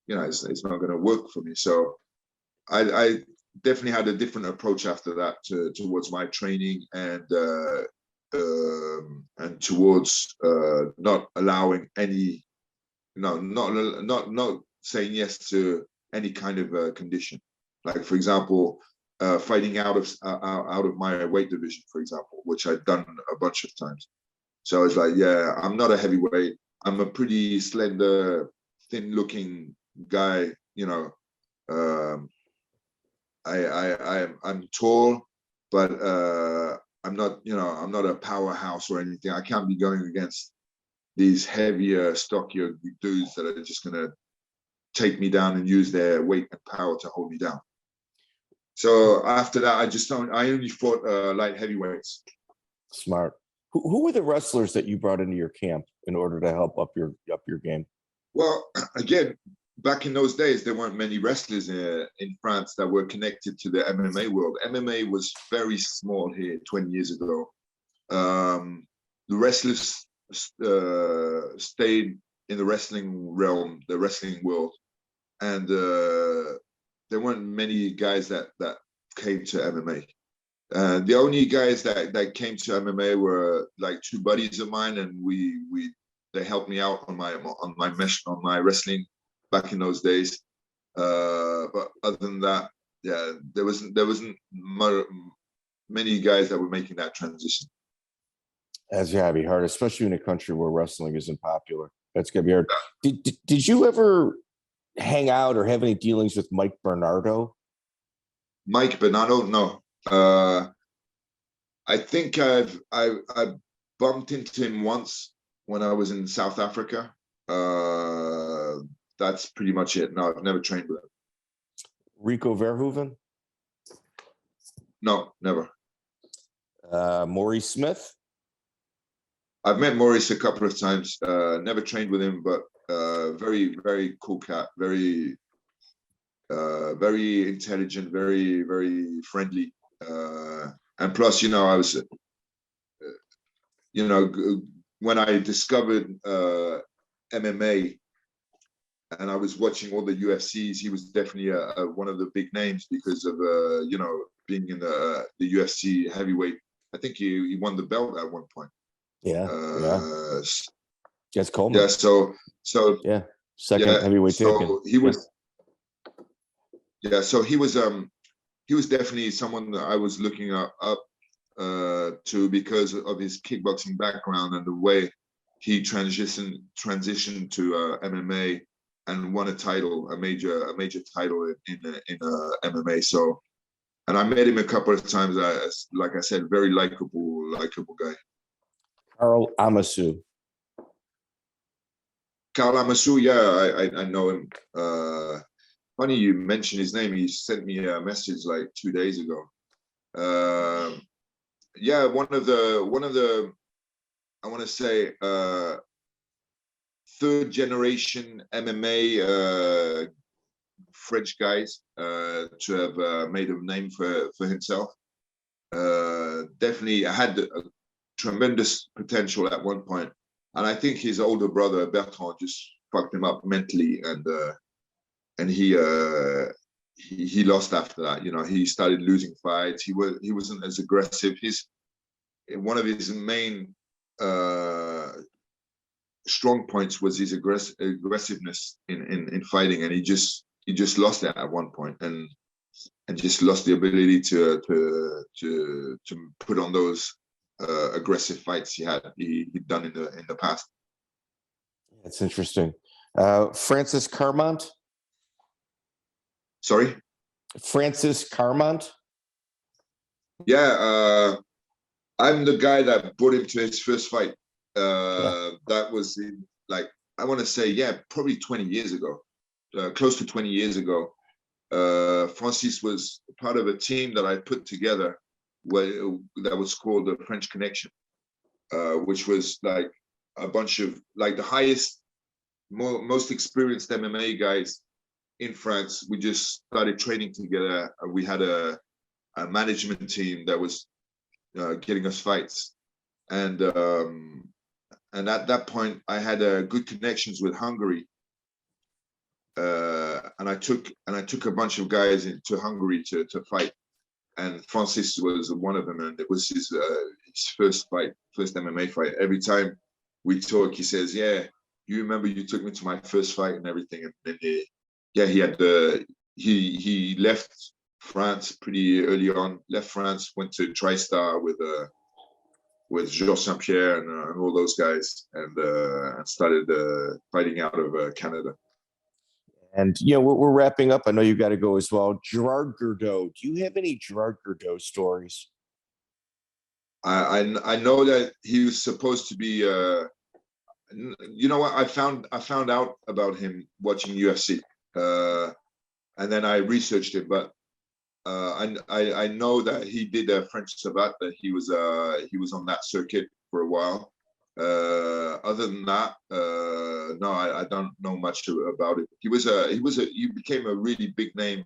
it's not going to work for me. So I definitely had a different approach after that towards my training and towards not allowing any, not saying yes to any kind of condition. Like, for example, fighting out of my weight division, for example, which I've done a bunch of times. So I was like, yeah, I'm not a heavyweight. I'm a pretty slender, thin-looking guy. I'm tall, but I'm not a powerhouse or anything. I can't be going against these heavier, stockier dudes that are just gonna take me down and use their weight and power to hold me down. So after that, I only fought light heavyweights. Smart. Who were the wrestlers that you brought into your camp in order to help up your game? Well, again, back in those days, there weren't many wrestlers in France that were connected to the MMA world. MMA was very small here 20 years ago. The wrestlers stayed in the wrestling realm, the wrestling world, and there weren't many guys that came to MMA. The only guys that came to MMA were like two buddies of mine, and they helped me out on my wrestling back in those days. But other than that, yeah, there wasn't many guys that were making that transition. That's gotta be hard, especially in a country where wrestling isn't popular. That's gonna be hard. Did you ever hang out or have any dealings with Mike Bernardo Mike, but I don't know. I think I bumped into him once when I was in South Africa. That's pretty much it. No, I've never trained with him. Rico Verhoeven? No, never. Maurice Smith? I've met Maurice a couple of times. Never trained with him, but very, very cool cat. Very, very intelligent. Very, very friendly. And plus, I was, when I discovered MMA and I was watching all the UFCs, he was definitely one of the big names because of being in the UFC heavyweight. I think he won the belt at one point. Yeah. That's Coleman. Yeah. So yeah, second heavyweight champion. He was. Yeah. So he was definitely someone that I was looking up to because of his kickboxing background and the way he transitioned to MMA and won a major title in MMA. So, and I met him a couple of times. Like I said, very likable guy. Karl Amoussou. Karl Amoussou, yeah, I know him. Funny you mentioned his name. He sent me a message like 2 days ago. Yeah, one of the I want to say third generation MMA French guys to have made a name for himself. Definitely had a tremendous potential at one point, and I think his older brother Bertrand just fucked him up mentally, and he lost after that. He started losing fights. He wasn't as aggressive. One of his main strong points was his aggressiveness in fighting, and he just lost it at one point, and just lost the ability to put on those aggressive fights he'd done in the past. That's interesting. Francis Carmont. Sorry? Francis Carmont? Yeah, I'm the guy that brought him to his first fight. That was in, I want to say, probably 20 years ago, close to 20 years ago. Francis was part of a team that I put together that was called the French Connection, which was like a bunch of the highest, most experienced MMA guys in France. We just started training together. We had a management team that was getting us fights, and at that point I had good connections with Hungary, and I took a bunch of guys into Hungary to fight, and Francis was one of them, and it was his first MMA fight. Every time we talk, he says, "Yeah, you remember you took me to my first fight and everything." And then he left France pretty early on. Left France, went to TriStar with Georges St-Pierre and all those guys, and started fighting out of Canada. And we're wrapping up. I know you got to go as well. Gerard Gordeau. Do you have any Gerard Gordeau stories? I know that he was supposed to be. You know what? I found out about him watching UFC, and then I researched him. But I know that he did a French Savate. That he was on that circuit for a while. Other than that, no, I don't know much about it. He became a really big name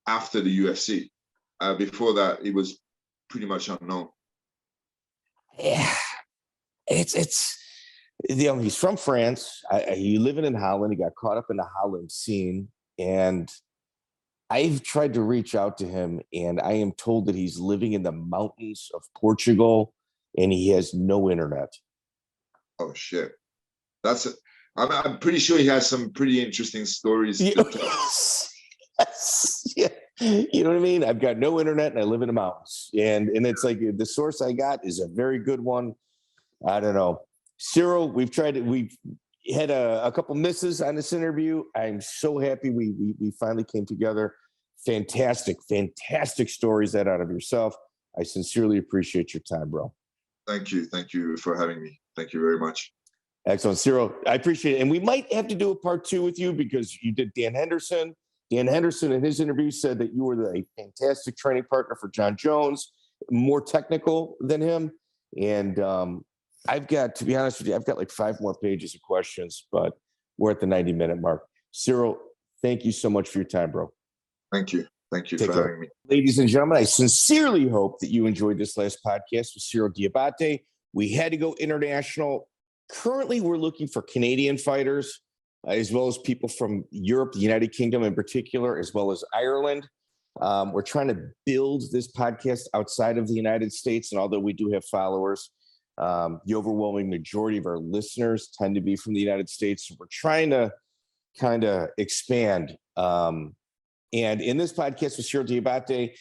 after the UFC. Before that, he was pretty much unknown. Yeah, it's he's from France. He living in Holland. He got caught up in the Holland scene, and I've tried to reach out to him, and I am told that he's living in the mountains of and he has no internet. Oh shit! I'm pretty sure he has some pretty interesting stories. Yes. Yeah. You know what I mean? I've got no internet and I live in the mountains. And it's like the source I got is a very good one. I don't know. Cyril, we've had a couple misses on this interview. I'm so happy we finally came together. fantastic stories that out of yourself. I sincerely appreciate your time, bro. Thank you for having me. Thank you very much. Excellent, Cyril. I appreciate it. And we might have to do a part 2 with you because you did Dan Henderson. Dan Henderson in his interview said that you were a fantastic training partner for John Jones, more technical than him. And I've got, to be honest with you, I've got like 5 more pages of questions, but we're at the 90-minute mark. Cyril, thank you so much for your time, bro. Thank you. Thank you for having me. Ladies and gentlemen, I sincerely hope that you enjoyed this last podcast with Cyril Diabate. We had to go international. Currently, we're looking for Canadian fighters, as well as people from Europe, the United Kingdom in particular, as well as Ireland. We're trying to build this podcast outside of the United States. And although we do have followers, the overwhelming majority of our listeners tend to be from the United States. So we're trying to kind of expand. And in this podcast with Cyril Diabate,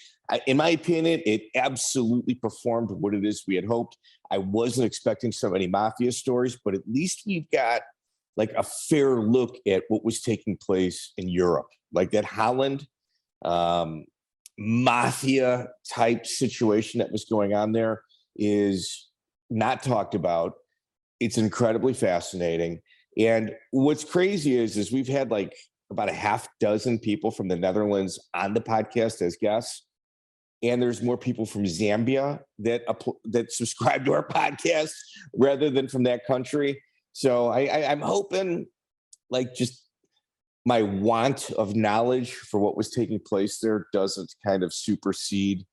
in my opinion, it absolutely performed what it is we had hoped. I wasn't expecting so many mafia stories, but at least we've got like a fair look at what was taking place in Europe, like that Holland mafia type situation that was going on there is not talked about. It's incredibly fascinating. And what's crazy is we've had like about a half dozen people from the Netherlands on the podcast as guests. And there's more people from Zambia that subscribe to our podcast rather than from that country. So I'm hoping like just my want of knowledge for what was taking place there doesn't kind of supersede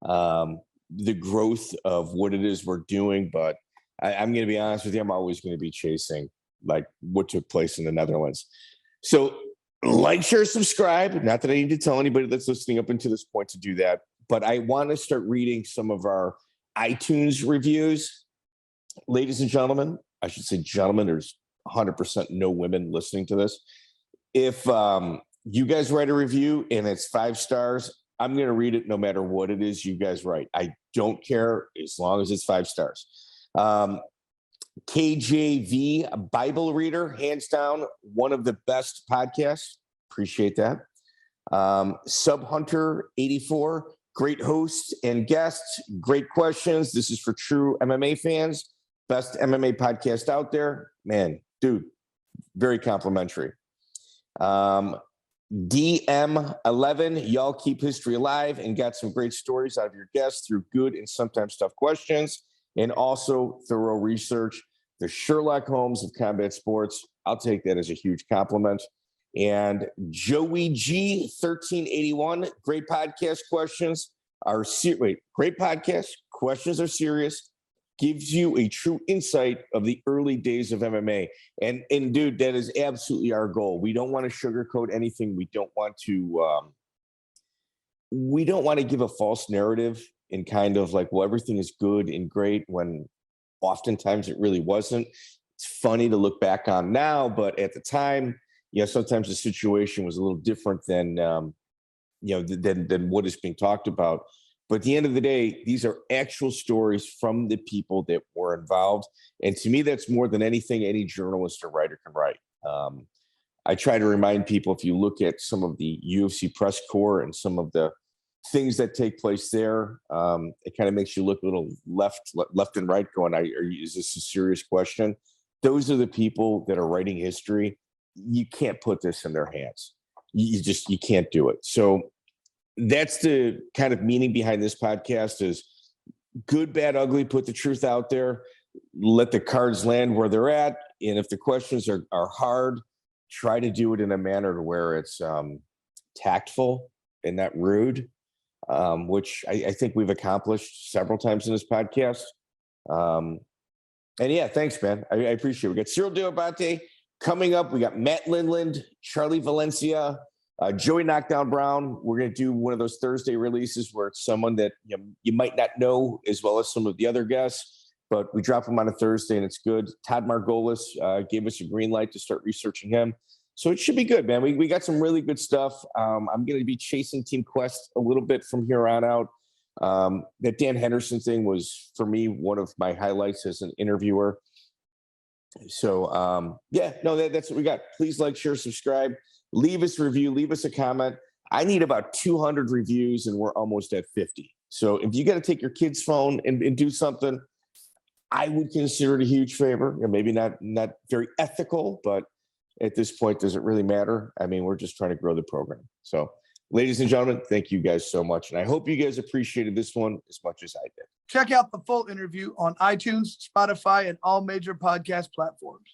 the growth of what it is we're doing. But I'm going to be honest with you, I'm always going to be chasing like what took place in the Netherlands. So like, share, subscribe. Not that I need to tell anybody that's listening up until this point to do that, but I want to start reading some of our iTunes reviews. Ladies and gentlemen, I should say gentlemen, there's 100% no women listening to this. If you guys write a review and it's 5 stars, I'm going to read it no matter what it is you guys write. I don't care as long as it's 5 stars. KJV Bible Reader, hands down, one of the best podcasts. Appreciate that. Sub Hunter 84, great hosts and guests, great questions. This is for true MMA fans. Best MMA podcast out there. Man, dude, very complimentary. DM11, y'all keep history alive and got some great stories out of your guests through good and sometimes tough questions. And also thorough research. The Sherlock Holmes of combat sports. I'll take that as a huge compliment. And Joey G 1381, great podcast questions are great podcast questions are serious. Gives you a true insight of the early days of MMA. And dude, that is absolutely our goal. We don't want to sugarcoat anything. We don't want to give a false narrative and kind of like, well, everything is good and great when oftentimes it really wasn't. It's funny to look back on now, but at the time, sometimes the situation was a little different than than what is being talked about. But at the end of the day, these are actual stories from the people that were involved. And to me, that's more than anything any journalist or writer can write. I try to remind people, if you look at some of the UFC press corps and some of the things that take place there, it kind of makes you look a little left and right going, is this a serious question? Those are the people that are writing history. You can't put this in their hands. You can't do it. So that's the kind of meaning behind this podcast is good, bad, ugly, put the truth out there, let the cards land where they're at. And if the questions are hard, try to do it in a manner where it's tactful and not rude. Which I think we've accomplished several times in this podcast. And yeah, thanks, man. I appreciate it. We got Cyril Diabate coming up. We got Matt Lindland, Charlie Valencia, Joey Knockdown Brown. We're going to do one of those Thursday releases where it's someone that you might not know as well as some of the other guests, but we drop them on a Thursday and it's good. Todd Margolis gave us a green light to start researching him. So it should be good, man. We got some really good stuff. I'm going to be chasing Team Quest a little bit from here on out. That Dan Henderson thing was, for me, one of my highlights as an interviewer. So, that's what we got. Please like, share, subscribe. Leave us a review. Leave us a comment. I need about 200 reviews and we're almost at 50. So if you got to take your kid's phone and do something, I would consider it a huge favor. Maybe not very ethical, but at this point, does it really matter? I mean, we're just trying to grow the program. So ladies and gentlemen, thank you guys so much. And I hope you guys appreciated this one as much as I did. Check out the full interview on iTunes, Spotify, and all major podcast platforms.